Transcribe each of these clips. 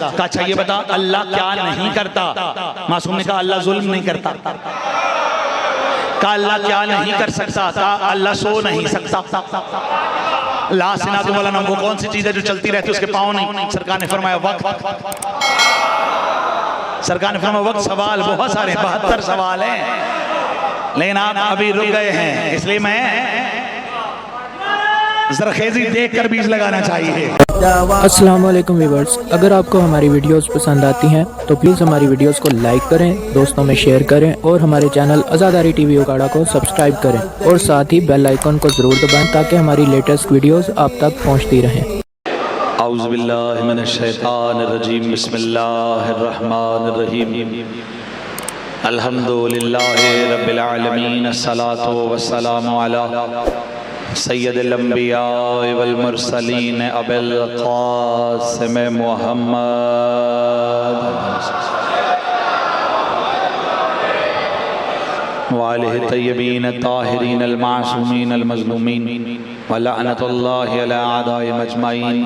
कहा अच्छा ये बता अल्लाह क्या नहीं करता? मासूम ने कहा अल्लाह जुल्म नहीं करता। कहा अल्लाह क्या नहीं कर सकता? कहा अल्लाह सो नहीं सकता। ला सिना तो बोला ना, वो कौन सी चीज है जो चलती रहती है उसके पाँव नहीं? सरकार ने फरमाया वक्त। सरकार ने फरमाया वक्त। सवाल बहुत सारे, 72 सवाल हैं, लेकिन आप अभी रुक गए हैं, इसलिए मैं जरखेजी देख कर बीज लगाना चाहिए। अस्सलाम वालेकुम व्यूअर्स, अगर आपको हमारी वीडियोस पसंद आती हैं तो प्लीज़ हमारी वीडियोस को लाइक करें, दोस्तों में शेयर करें और हमारे चैनल आज़ादारी टीवी उकाड़ा को सब्सक्राइब करें और साथ ही बेल आइकन को ज़रूर दबाएं ताकि हमारी लेटेस्ट वीडियोस आप तक पहुंचती रहें। औज़ु बिल्लाहि मिनश शैतानिर रजीम, बिस्मिल्लाहिर रहमानिर रहीम, अल्हम्दुलिल्लाहि रब्बिल आलमीन, अस्सलातु वस्सलामु अला सय्यदिल अंबिया वल मुरसलीन अबिल क़ासिम मुहम्मद व आलिहि तय्यबीन ताहिरीन अल मासूमीन अल मज़लूमीन व लअनतुल्लाहि अला आदाइहिम अजमईन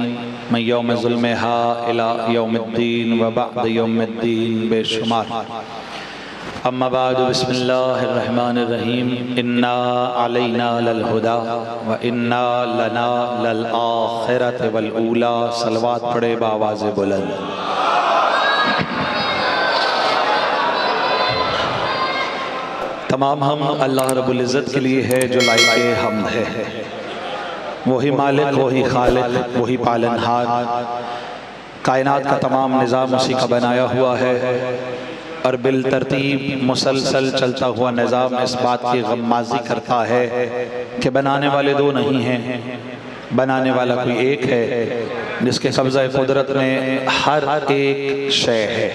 min yawm zulmiha ila yawmiddin wa ba'da yawmiddin बेशुमार। अम्मा बाद, बिस्मिल्लाहिर रहमानिर रहीम, इन्ना अलैना लल हुदा व इन्ना लना लल आखिरत वल ऊला। सलवात पढ़े बावाज़ बुलंद। तमाम हम अल्लाह रब्बुल इज़्ज़त के लिए है जो लायके हम्द है। वही मालिक, वही खालिक, वही पालनहार, कायनात का तमाम निज़ाम उसी का बनाया हुआ है और बिल तरतीब मुसलसल चलता हुआ निज़ाम इस बात की गम्माज़ी करता है कि बनाने वाले दो नहीं हैं, बनाने वाला कोई एक है जिसके कब्ज़ा कुदरत में हर एक शय है।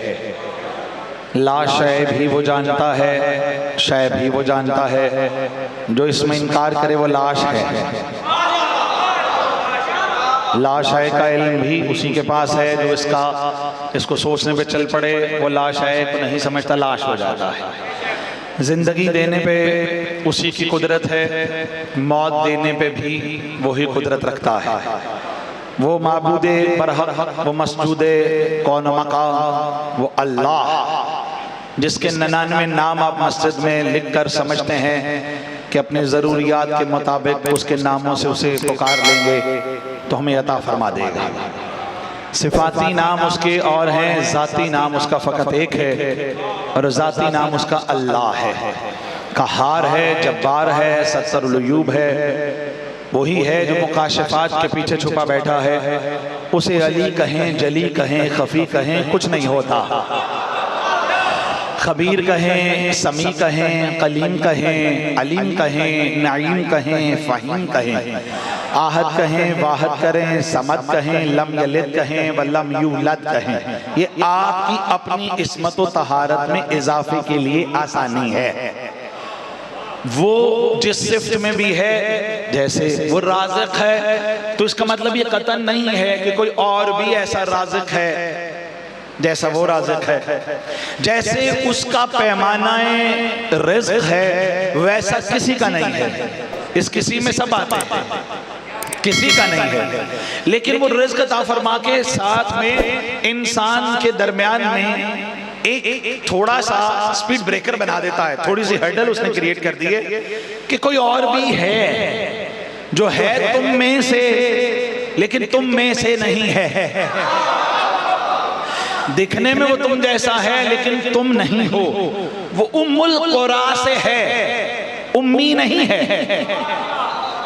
ला शय भी वो जानता है, शय भी वो जानता है। जो इसमें इनकार करे वो लाश है। लाश है का इल्म भी उसी के पास है। जो इसको सोचने पे चल पड़े वो लाश है को नहीं समझता, लाश हो जाता है। जिंदगी देने पे उसी की कुदरत है, मौत देने पे भी वही कुदरत रखता है। वो माबूदे बरहक, वो मसजूदे कौन मकाम, वो अल्लाह जिसके 99 नाम आप मस्जिद में लिख कर समझते हैं कि अपने ज़रूरियात के मुताबिक उसके नामों से उसे पुकार लेंगे तो हमें अता फरमा देगा। सिफाती नाम उसके और हैं, ज़ाती नाम उसका फ़कत एक है और ज़ाती नाम उसका अल्लाह है। कहार है, जब्बार है, सत्तरुल उयूब है। वही है जो मुकाशिफात के पीछे छुपा बैठा है। उसे अली कहें, जली कहें, खफी कहें, कुछ नहीं होता। खबीर कहें, समी कहें, कलीम कहें, अलीम कहें, नईम कहें, फ़हीम कहें, आहद कहें, वाहद करें, समद कहें, लम यलिद कहें व लम यूलद कहें। ये आपकी अपनी इस्मत व तहारत में इजाफे के लिए आसानी है। वो जिस सिफ्त में भी है, जैसे वो राज़िक है तो इसका मतलब ये कतन नहीं है कि कोई और भी ऐसा राज़िक है जैसा वो राज़िक है। जैसे उसका पैमानाए रिज़्क़ है वैसा किसी का नहीं है। इस किसी में सब आते हैं, किसी का नहीं है। लेकिन वो रिज़्क़ अता फरमा के साथ में इंसान के दरमियान में एक थोड़ा सा स्पीड ब्रेकर बना देता है। थोड़ी सी हर्डल उसने क्रिएट कर दी है कि कोई और भी है जो है तुम में से, लेकिन तुम में से नहीं है। दिखने में वो तुम जैसा है लेकिन तुम नहीं हो। वो उम्मुल कुरा से है, उम्मी नहीं है।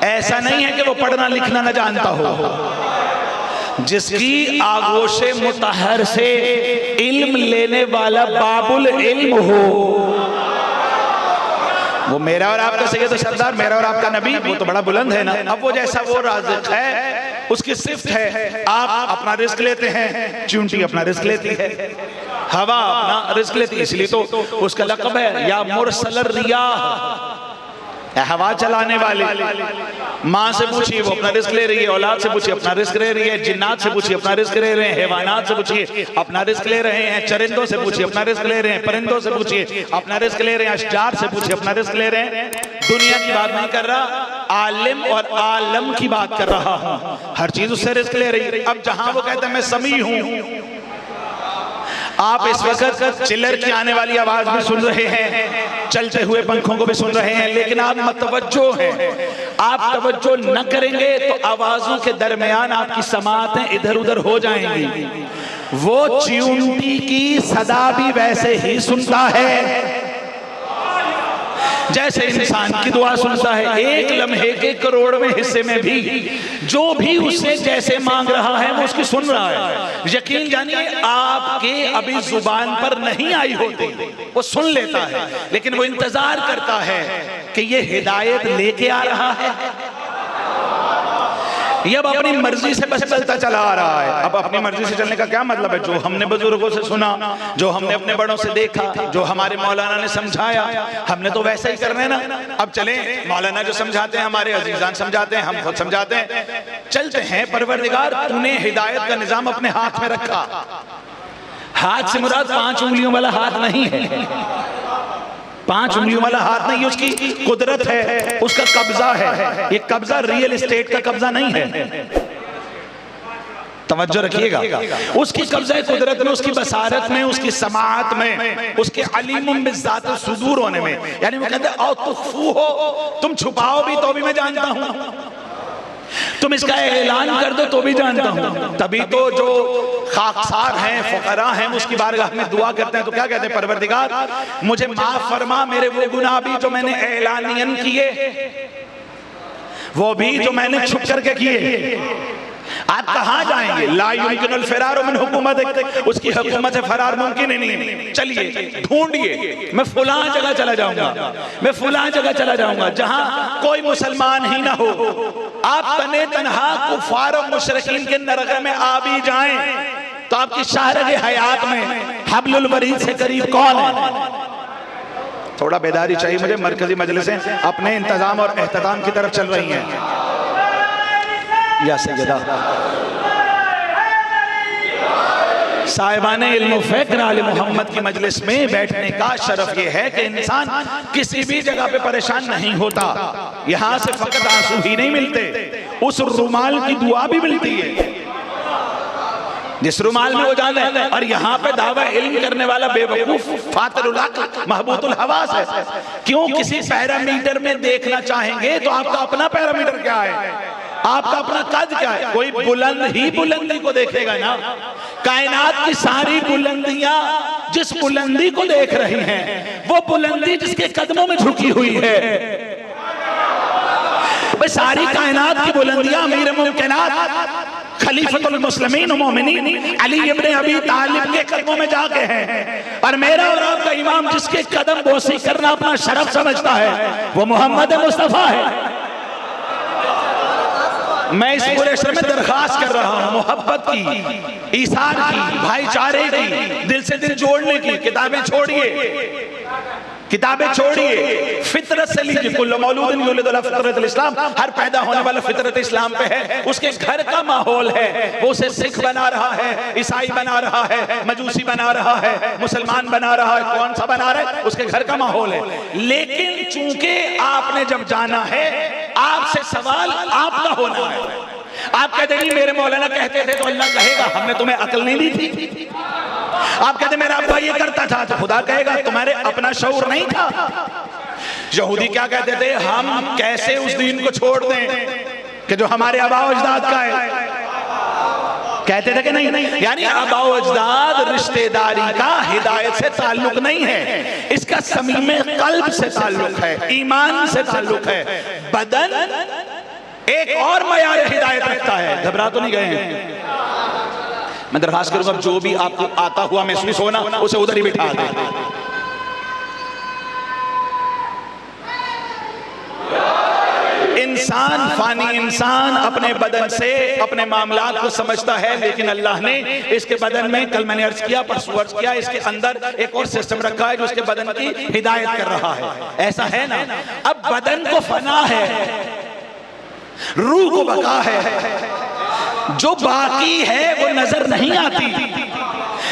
ऐसा नहीं है कि वो पढ़ना लिखना न जानता हो। जिसकी आगोशे मुतहर से इल्म लेने वाला बाबुल इल्म हो, वो मेरा और आपका सैयद सरदार, मेरा और आपका नबी, वो तो बड़ा बुलंद है ना। अब वो जैसा वो राज़िक है, उसकी सिफ्त है। आप अपना रिस्क लेते हैं, चूंटी अपना रिस्क लेती है, हवा अपना रिस्क लेती है, इसलिए तो उसका लक़ब है या मुरसलर रियाह, हवा चलाने वाले। माँ से पूछिए वो अपना रिस्क ले रही है, औलाद से पूछिए अपना रिस्क ले रही है, जिन्नात से पूछिए अपना रिस्क ले रहे हैं, हैवानात से पूछिए अपना रिस्क ले रहे हैं, चरिंदों से पूछिए अपना रिस्क ले रहे हैं, परिंदों से पूछिए अपना रिस्क ले रहे हैं, अशजार से पूछिए अपना रिस्क ले रहे हैं। दुनिया की बात नहीं कर रहा, आलिम और आलम की बात कर रहा हूँ। हर चीज उससे रिस्क ले रही है। अब जहां वो कहता है मैं समी हूँ, आप इस वक्त चिल्लर की आने वाली आवाज भी सुन रहे हैं, चलते हुए पंखों को भी सुन रहे हैं, लेकिन आप मतवज्जो हैं। आप तवज्जो न करेंगे तो आवाजों के दरमियान आपकी समाअतें इधर उधर हो जाएंगी। वो चियूंटी की सदा भी वैसे ही सुनता है जैसे इंसान की दुआ सुनता है। एक लम्हे के करोड़वें हिस्से में भी जो भी उससे जैसे मांग रहा है वो उसकी सुन रहा है। यकीन जानिए आपके अभी जुबान पर नहीं आई होती, वो सुन लेता है, लेकिन वो इंतजार करता है कि ये हिदायत लेके आ रहा है, ये अब अपनी मर्जी से बस चलता चला आ रहा है। अब अपनी मर्जी से चलने का क्या मतलब है? जो हमने बुजुर्गों से सुना, जो हमने अपने बड़ों से देखा, जो हमारे मौलाना ने समझाया, हमने तो वैसा ही करना है ना। अब चले, मौलाना जो समझाते हैं, हमारे अजीजान समझाते हैं, हम खुद समझाते हैं, चलते हैं। परवरदिगार तूने हिदायत का निजाम अपने हाथ में रखा। हाथ से मुराद 5 उंगलियों वाला हाथ नहीं है, 5 उंगलियों वाला हाथ नहीं, उसकी कुदरत है, उसका कब्जा है। ये कब्जा रियल एस्टेट का कब्जा नहीं है, तवज्जो रखिएगा। उसकी कब्जा कुदरत में, उसकी बसारत में, उसकी समाअत में, उसके अलीमुम बिज़ात सुदूर होने में। यानी वो कहते हैं औ तुख्फू हो, तुम छुपाओ भी तो भी मैं जानता हूं, तुम इसका ऐलान कर दो तो भी जानता हूं। तभी तो जो खाकसार हैं, फुकरा हैं, उसकी बारगाह में दुआ करते हैं तो क्या कहते हैं? परवरदिगार मुझे माफ फरमा मेरे वो गुनाह भी जो मैंने ऐलानियन किए, वो भी जो मैंने छुप करके किए। आप कहां जाएंगे? ला युमकिनुल फिरारु मिन हुकूमत, उसकी हुकूमत से फरार मुमकिन ही नहीं। चलिए ढूंढिए, मैं फलां जगह चला जाऊंगा, मैं फलां जगह चला जाऊंगा जहां कोई मुसलमान ही ना हो। आप तने तनहा कुफार और मुशरिकीन के नरगे में आ भी जाएं तो आपकी शाहरगे हयात में हब्लुल वरीद से करीब कौन है? थोड़ा बेदारी चाहिए मुझे। मरकजी मजलिसें अपने इंतजाम और एहतमाम की तरफ चल रही हैं। या सैयदा साहिबाने इल्म फ़िक्र आले मोहम्मद की मजलिस में बैठने का शरफ यह है कि इंसान किसी भी जगह पे परेशान नहीं होता। यहां से फकत आंसू ही नहीं मिलते, उस रुमाल की दुआ भी मिलती है जिस रुमाल में वो जाना है। और यहाँ पे दावा इल्म करने वाला बेवकूफ फातिरुल अक्ल महबूतुल हवास है। क्यों? किसी पैरामीटर में देखना चाहेंगे तो आपका अपना पैरामीटर क्या है, आपका अपना कद क्या है? कोई बुलंद ही बुलंदी को देखेगा ना। कायनात की सारी बुलंदियां जिस बुलंदी को देख रही हैं, वो बुलंदी जिसके कदमों में झुकी हुई है। भाई सारी कायनात की बुलंदियां अमीर मुमकिनात खलीफतुल मुस्लिमीन मोमिनीन अली इब्न अबी तालिब के कदमों में जाके हैं। और मेरा और आपका इमाम जिसके कदम बोसी करना अपना शरफ समझता है, वो मोहम्मद मुस्तफा है। मैं इस पूरे शहर में दरखास्त कर रहा हूँ मोहब्बत की, ईसार की, भाईचारे की, दिल से दिल जोड़ने की। किताबें छोड़िए, किताबें छोड़िए, फितरत से लीजिए। कुल्लु मौलूदिन युलदु अला फितरतिल इस्लाम, हर पैदा होने वाला फितरत इस्लाम पे है। उसके घर का माहौल है, वो उसे सिख बना रहा है, ईसाई बना रहा है, मजूसी बना रहा है, मुसलमान बना रहा है, कौन सा बना रहा है, उसके घर का माहौल है। लेकिन चूंकि आपने जब जाना है, आपसे सवाल आपका होना है। आप कहते नहीं मेरे मौलाना कहते थे तो अल्लाह कहेगा हमने तुम्हें अकल नहीं दी थी। आप कहते मेरा अब्बा ये करता था तो खुदा कहेगा तुम्हारे अपना शऊर नहीं था। यहूदी क्या कहते थे? हम कैसे उस दीन को छोड़ दें कि जो हमारे आबा अजदाद का है। कहते थे कि नहीं, यानी आबा अजदाद रिश्तेदारी का हिदायत से ताल्लुक नहीं है, इसका समीमे कल्ब से ताल्लुक है, ईमान से ताल्लुक है। बदन एक और मयार हिदायत रखता है। घबरा तो नहीं गए हैं? मैं दरखास्त करूंगा जो भी आपको आता हुआ महसूस होना उसे उधर ही बिठा दे। इंसान, फानी इंसान अपने बदन से अपने मामलात को समझता है, लेकिन अल्लाह ने इसके बदन में, कल मैंने अर्ज किया, परसों अर्ज किया, इसके अंदर एक और सिस्टम रखा है जो उसके बदन की हिदायत कर रहा है। ऐसा है ना? अब बदन को फना है, रूह को बका है, जो बाकी है वो नजर नहीं आती,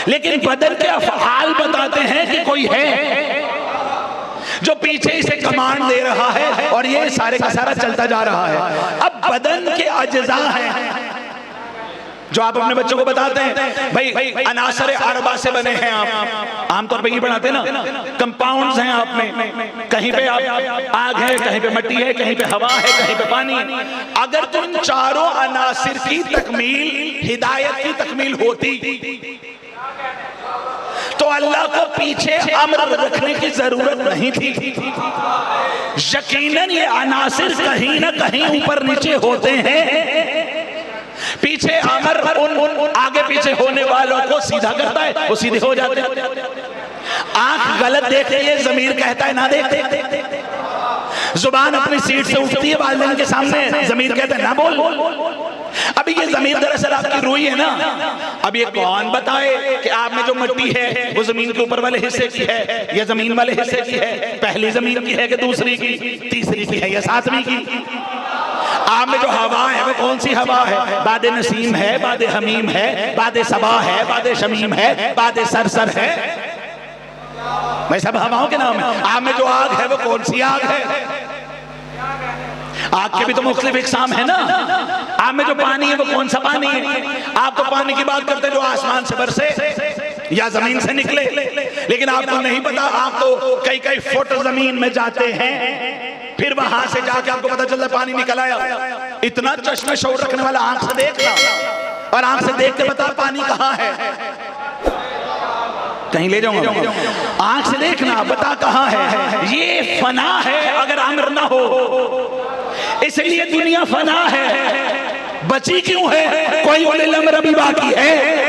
लेकिन बदन के अफ़आल बताते हैं कि कोई है जो पीछे इसे कमांड दे रहा है और ये सारे का सारा चलता जा रहा है। अब बदन के अज्जा हैं, जो आप अपने बच्चों को बताते हैं भाई अनासर अरबा से बने हैं आप, आमतौर पे ये पढ़ाते हैं ना, कंपाउंड्स हैं आप में, कहीं पे आप आग है, कहीं पे मिट्टी है, कहीं पे हवा है, कहीं पे पानी है। अगर तो इन चारों अनासिर की तकमील हिदायत की तकमील होती तो अल्लाह को पीछे अमर रखने की जरूरत नहीं थी। यकीनन ये अनासिर कहीं ना कहीं ऊपर नीचे होते हैं। पीछे अमर उन आगे पीछे होने वालों को सीधा करता है, वो सीधे हो जाते हैं। आंख गलत देखती है, ज़मीर कहता है ना देख। जुबान अपनी सीट से उठती है वालिदैन के सामने, ज़मीर कहता है ना बोल। अभी ये ज़मीर दरअसल आपकी रूही है ना। अब ये कौन बताए कि आप में जो मिट्टी है वो जमीन के ऊपर वाले हिस्से की है या जमीन वाले हिस्से की है, पहली जमीन की है कि दूसरी की, तीसरी की है या सातवीं की। आप में जो हवा है वो कौन सी हवा है? बादे नसीम है, बादे हमीम है, बादे सबा है, बादे शमीम है, बादे सरसर है, मैं सब हवाओं के नाम है। आप में जो आग है वो कौन सी आग है? आग के भी तो मुख्तलिफ इकसाम है ना। आप में जो पानी है वो कौन सा पानी है? आप तो पानी की बात करते हैं जो आसमान से बरसे या जमीन से निकले, लेकिन आपको नहीं पता, आप तो कई कई फुट जमीन में जाते हैं, फिर वहां से जाके आपको पता चलता पानी निकल आया। इतना चश्मे शौर रखने वाला आंख से देखना और आंख से देख के बता पानी कहाँ है। कहीं ले जाऊंगा, आंख से देखना बता कहाँ है। ये फना है अगर अमर ना हो, इसलिए दुनिया फना है। बची क्यों है? कोई उलिल अमर अभी बाकी है।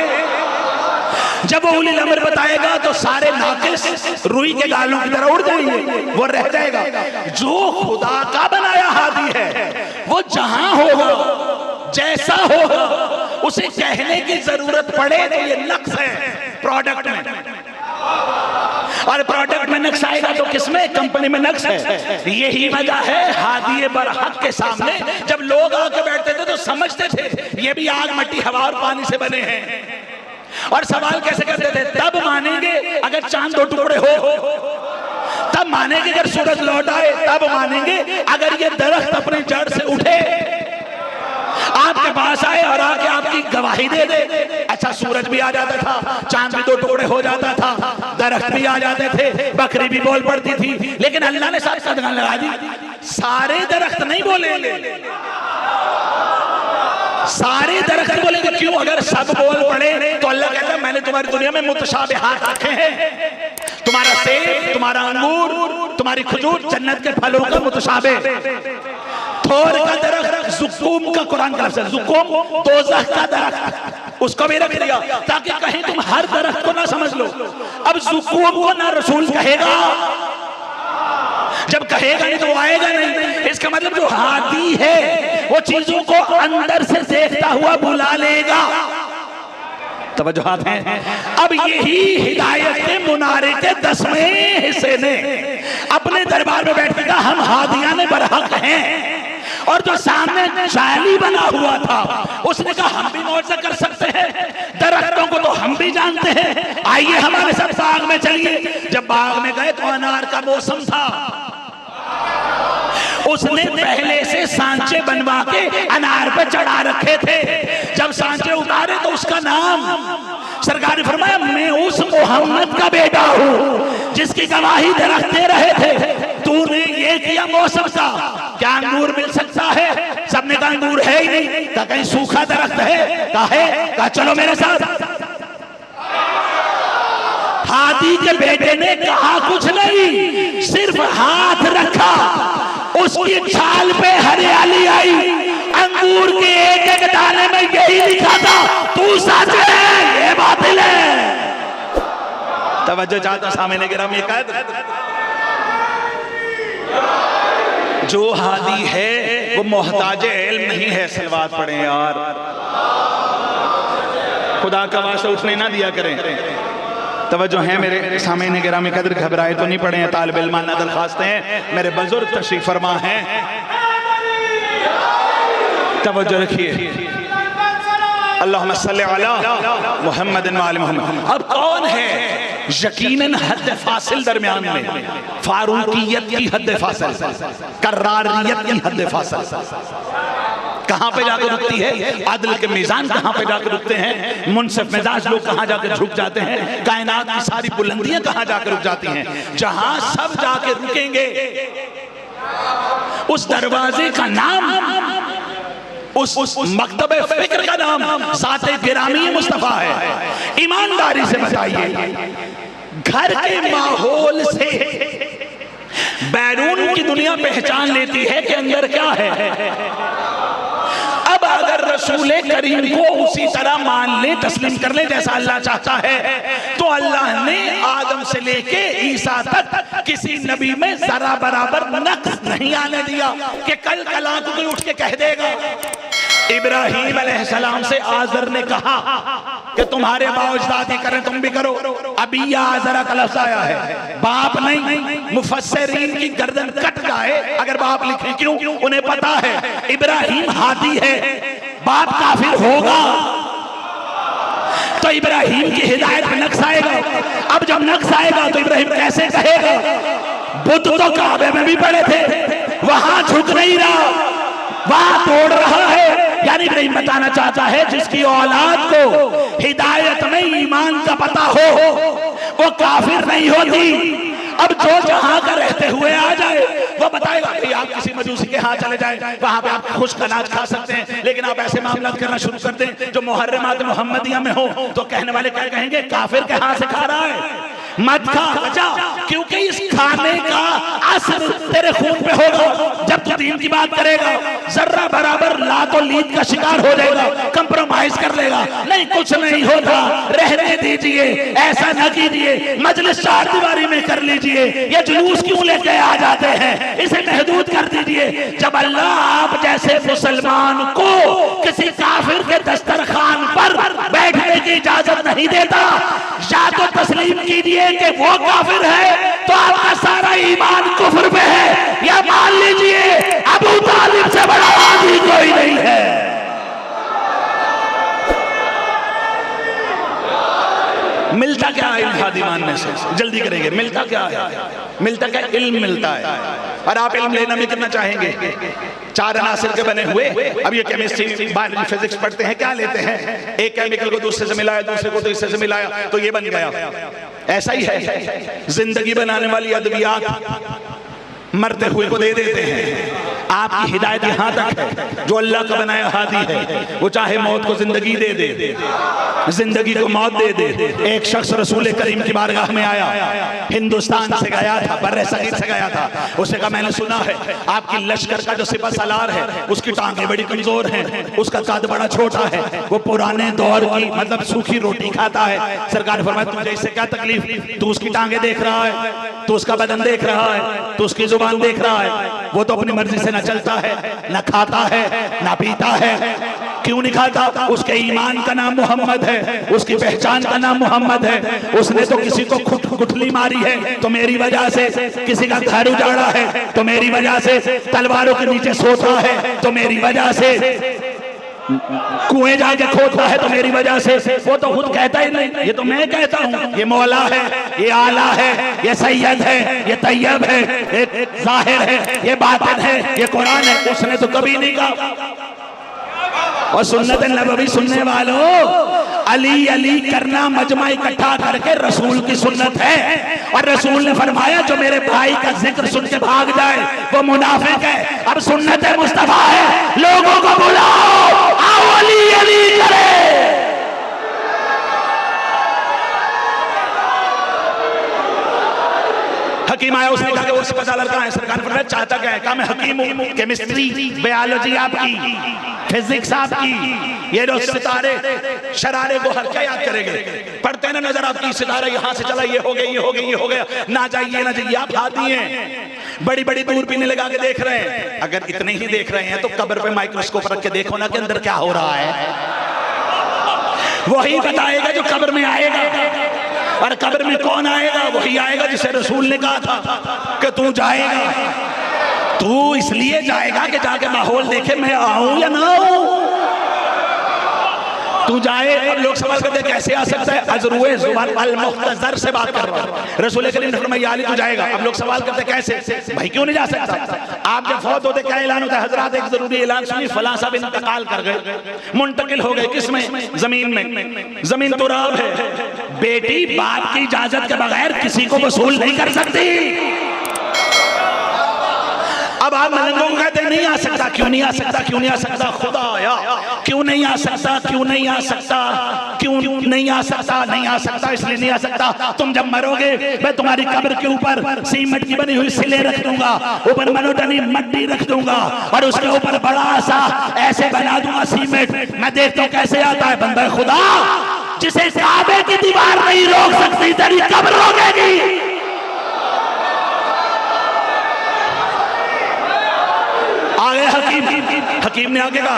जब वो उलिल अमर बताएगा तो सारे नाकिस रुई के गालों की तरह उड़ जाएंगे, वो रह जाएगा। जो खुदा का बनाया हादी है वो जहां होगा जैसा होगा उसे कहने की जरूरत पड़े तो ये नक्श है प्रोडक्ट में, और प्रोडक्ट में नक्श आएगा तो किसमें? कंपनी में नक्श है। यही वजह है हादी बरहक के सामने जब लोग आके बैठते थे तो समझते थे ये भी आग मिट्टी हवा और पानी से बने हैं। और सवाल कैसे करते थे? तब मानेंगे अगर चांद दो टुकड़े हो, तब मानेंगे अगर सूरज लौट आए, तब मानेंगे अगर ये दरख्त अपनी जड़ से उठे आपके पास आए और आके आपकी गवाही दे दे। अच्छा, सूरज भी आ जाता था, चांद भी दो टुकड़े हो जाता था, दरख्त भी आ जाते थे, बकरी भी बोल पड़ती थी, लेकिन अल्लाह ने साथ सदगान लगा दी। सारे दरख्त नहीं बोलेंगे, सारे दरख्त बोलेंगे। क्यों? अगर सब बोल पड़े तो अल्लाह कहता है मैंने तुम्हारी दुनिया में मुतशाबिहात रखे हैं। तुम्हारा सेब, तुम्हारा अंगूर, तुम्हारी खजूर जन्नत के फलों का मुतशाबे। थोर का दरख्त ज़ुक़ूम का कुरान का लफ्ज़ है, ज़ुक़ूम दोज़ख का दरख्त, उसको भी रख दिया ताकि कहीं तुम हर दरख्त को ना समझ लो। अब ज़ुक़ूम को ना रसूल कहेगा, जब कहेगा नहीं तो वो आएगा नहीं। इसका मतलब जो हादी है वो चीजों को अंदर से देखता हुआ बुला लेगा। तवज्जोहात हैं। अब यही हिदायत के मुनारे के 10वें हिस्से ने अपने दरबार में बैठ के कहा हम हादियाने बरहक हैं, और जो सामने जाली बना हुआ था उसने कहा हम भी मौजा कर सकते हैं, दरख्तों को तो हम भी जानते हैं, आइए हमारे साथ बाग में चलिए। जब बाग में गए तो अनार का मौसम था, उसने पहले से सांचे बनवा के अनार पे चढ़ा रखे थे। जब सांचे उतारे तो उसका नाम सरकार ने फरमाया मैं उस मोहम्मद का बेटा हूँ जिसकी गवाही दरख्त दे रहे थे। तूने ये किया मौसम का, क्या अंगूर मिल सकता है? सबने कहा अंगूर है ही नहीं। कहा कहीं सूखा दरख्त है? कहा है। कहा चलो मेरे साथ। हादी के बेटे ने कहा कुछ नहीं, सिर्फ हाथ रखा, उसकी छाल पे हरियाली आई। अंगूर के एक एक दाने में यही लिखा था तू सच है, ये बातिल है। तवज्जो चाहता सामने गिराम, ये कैद जो हादी है वो मोहताज इल्म नहीं है। सलवात पढ़े यार, खुदा का वास्ता उठने ना दिया करें। तवज्जो है मेरे सामने गिरामी कदर, घबराए तो नहीं पड़े हैं। तालिब इल्माना दरख्वास्तें हैं, मेरे बुजुर्ग तशरीफ फरमा हैं, तवज्जो रखिए। अल्लाहुम्मा सल्ली अला मुहम्मद व आले मुहम्मद। अब कौन है यकीनन हद फासिल दरमियान में, फारूकियत की हद फासिल, कर्रारियत की हद फासिल, कहां पे जाकर रुकती है? अदल के मीजान कहां पे जाकर रुकते हैं? मुनसिफ मिजाज लोग कहां जाकर झुक जाते हैं? कायनात की सारी बुलंदियां कहां जाकर रुक जाती हैं? जहां सब जाके रुकेंगे उस दरवाजे का नाम, उस मकतब फिक्र का नाम साथे गिरामी मुस्तफा है। ईमानदारी से बताइए, घर के माहौल से बैरून की दुनिया पहचान लेती है कि अंदर क्या है। अब अगर रसूल करीम को उसी तरह मान ले, तस्लीम कर ले जैसा अल्लाह चाहता है, तो अल्लाह ने आदम से लेके ईसा तक किसी नबी में जरा बराबर नक्स नहीं आने दिया कि कल कला को कोई उठ के कह देगा। इब्राहीम अलैहिस्सलाम से आज़र ने कहा कि तुम्हारे बाओजदाद ही करें तुम भी करो। अभी या आज़रा का लफ्ज़ आया है, बाप नहीं। मुफस्सिरीन की गर्दन कट जाए अगर बाप लिखे, क्यों? उन्हें पता है इब्राहीम हादी है, बाप काफिर होगा तो इब्राहीम की हिदायत में नक्स आएगा। अब जब नक्स आएगा तो इब्राहीम कैसे कहेगा? बुद्ध तो काबे में भी पड़े थे, वहां झुक नहीं रहा, वहां तोड़ रहा है। यानी इब्राहीम बताना चाहता है जिसकी औलाद को हिदायत में ईमान का पता हो वो काफिर नहीं होती। अब जो जहां का रहते हुए आ जाए वो बताएगा कि आप किसी मजूसी के यहाँ चले जाएं, वहां पे आप खुश्क अनाज खा सकते हैं, लेकिन आप ऐसे मामला करना शुरू कर दें जो मुहर्रमात मुहम्मदिया में हो तो कहने वाले क्या कहेंगे? काफिर के हाथ से खा रहा है, मत खा, बचा, क्योंकि इस खाने का असर तेरे खून पे होगा। जब तू दीन की बात करेगा जर्रा बराबर लातो लीद का शिकार हो जाएगा, कंप्रोमाइज कर लेगा। नहीं, कुछ नहीं होता, रहने दीजिए, ऐसा न कीजिए, मजलिस चार दीवारी में कर लीजिए, ये जुलूस क्यों लेके आ जाते हैं, इसे महदूद कर दीजिए। जब अल्लाह आप जैसे मुसलमान को किसी काफिर के दस्तरखान पर बैठने की इजाजत नहीं देता, या तो तस्लीम कीजिए कि वो काफिर है तो आपका सारा ईमान कुफ्र पे है, या मान लीजिए अबू तालिब से बड़ा आदमी कोई नहीं है। मिलता क्या है इल्म हादी मानने से? जल्दी करेंगे, मिलता क्या है? मिलता क्या? इल्म मिलता है। और आप इल्म लेना भी कितना चाहेंगे? चार अनासिर के बने हुए, अब ये केमिस्ट्री बायोलॉजी फिजिक्स पढ़ते हैं, क्या लेते हैं? एक केमिकल को दूसरे से मिलाया, दूसरे को तीसरे से मिलाया तो ये बन गया। ऐसा ही है, जिंदगी बनाने वाली अद्वियात मरते हुए को दे देते हैं। आपकी हिदायत यहां तक है, जो अल्लाह का बनाया हादी है वो चाहे मौत को जिंदगी दे दे, जिंदगी को मौत दे दे। एक शख्स रसूल करीम की बारगाह में आया, हिंदुस्तान से गया था, बर्रे सगीर से गया था। उसने कहा मैंने सुना है आपकी लश्कर का जो सिपह सलार है उसकी टांगें बड़ी कमजोर हैं, उसका कद बड़ा छोटा है, वो पुराने दौर की मतलब सूखी रोटी खाता है। सरकार फरमाया तुझे इससे क्या तकलीफ? तू उसकी टांगें देख रहा है, तू उसका बदन देख रहा है, तू उसकी जुबान देख रहा है, वो तो अपनी मर्जी से न चलता है, न खाता है, न पीता है। क्यों नहीं खाता? उसके ईमान का नाम मोहम्मद है, उसकी पहचान का नाम मोहम्मद है। उसने तो किसी को गुठली मारी है तो मेरी वजह से, किसी का घर उजाड़ा है तो मेरी वजह से, तलवारों के नीचे सोता है तो मेरी वजह से, कुएं जाके खोदता है तो मेरी वजह से। वो तो खुद कहता ही नहीं, ये तो मैं कहता हूँ। ये मौला है, ये आला है, ये सैयद है, ये तैयब है, ये जाहिर है, ये बातिन है, ये कुरान है। उसने तो कभी नहीं कहा। और सुन्नत नबवी सुनने वालों, अली अली करना मजमा इकट्ठा करके रसूल की सुन्नत है। और रसूल ने फरमाया जो मेरे भाई का जिक्र सुन के भाग जाए वो मुनाफिक है। अब सुन्नत मुस्तफा है, लोगों को बुलाओ, आओ अली अली करे। हकीम आया, उसने कहा कि वो पता लड़का है। सरकार फरमाया चाहता क्या है? कहा मैं हकीम हूँ, केमिस्ट्री बायोलॉजी आपकी, फिजिक्स आपकी, ये जो सितारे शरारे को हर क्या याद करेंगे? पढ़ते ना नजर आपकी सितारा यहाँ से चला, ये हो गया, ये हो गया, ये हो गया, ना जाइए ना जाइए। आप हादी हैं, बड़ी बड़ी दूरबीनें लगा के देख रहे हैं। अगर इतने ही देख रहे हैं तो कब्र पे माइक्रोस्कोप रख के देखो ना कि अंदर क्या हो रहा है। वही बताएगा जो कब्र में आएगा। और कब्र में कौन आएगा? वही आएगा जिसे रसूल ने कहा था कि तू जाएगा। तू इसलिए जाएगा कि जाके माहौल देखे मैं आऊं या ना आऊं। तू जाए। अब लोग सवाल करते कैसे आ सकता है, अज़रुए ज़ुबान अल मुख्तज़र से बात कर रहा है। रसूल करीम ने फरमाया या अली तू जाएगा। अब लोग सवाल करते कैसे, भाई क्यों नहीं जा सकता। आप जब फौत होते क्या ऐलान होता है, हजरत एक जरूरी ऐलान सुनी, फलां साहब इंतकाल कर गए, मुंतकिल हो गए, किसमें, जमीन में। जमीन तुराब है, बेटी बाप की इजाजत के बगैर किसी को वसूल नहीं कर सकती। अब आप मलंगों को कहते नहीं आ सकता, क्यों नहीं आ सकता, क्यों नहीं आ सकता, खुदाया क्यों नहीं आ सकता, क्यों नहीं आ सकता, क्यों नहीं आ सकता, नहीं आ सकता इसलिए नहीं आ सकता, तुम जब मरोगे मैं तुम्हारी कब्र के ऊपर सीमेंट की बनी हुई सिले रख दूंगा, ऊपर मनोटनी मट्टी रख दूंगा और उसके ऊपर बड़ा सा ऐसे बना दूंगा सीमेंट। मैं देखता हूँ कैसे आता है बंदा खुदा, जिसे काबे की दीवार नहीं रोक सकती तेरी कब्र रोकेगी। आगे हकीम ने आगे कहा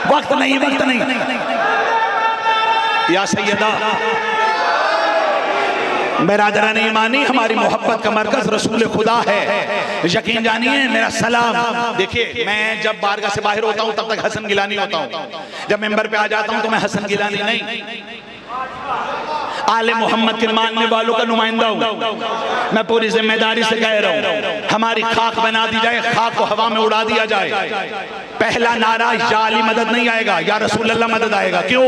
वक्त नहीं, वक्त नहीं। या सैयदा बिरादरान ईमानी, हमारी मोहब्बत का मरकज रसूल खुदा है, यकीन जानिए। मेरा सलाम। देखिए मैं जब बारगाह से बाहर होता हूँ तब तक हसन गिलानी होता हूँ, जब मेंबर पे आ जाता हूँ तो मैं हसन गिलानी नहीं, आले मोहम्मद के मानने वालों का नुमाइंदा हूं। मैं पूरी जिम्मेदारी से कह रहा हूं, हमारी खाक बना दी जाए, खाक को हवा में उड़ा दिया जाए। पहला नारा या अली मदद नहीं आएगा, या रसूल अल्लाह मदद आएगा। क्यों?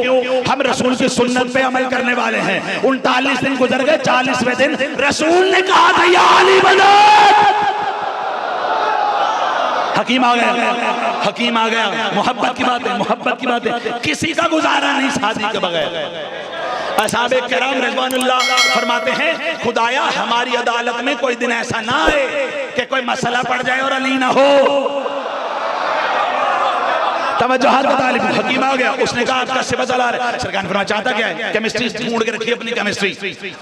हम रसूल की सुन्नत पे अमल करने वाले हैं। 39 दिन गुजर गए, 40वें दिन रसूल ने कहा था या अली मदद। हकीम आ गया, हकीम आ गया। मोहब्बत की बात है, मोहब्बत की बात है, किसी का गुजारा नहीं शादी के बगैर। असहाबे किराम रिज़वानुल्लाह फरमाते हैं खुदाया हमारी अदालत में कोई दिन ऐसा ना आए कि कोई मसला पड़ जाए और अली ना हो। तवज्जुहात बता ली। हकीम आ गया, उसने कहा आपका सिबत चला रहा है। सरकार ने फरमाया चाहता क्या है, केमिस्ट्री ढूंढ के रखिए, अपनी केमिस्ट्री,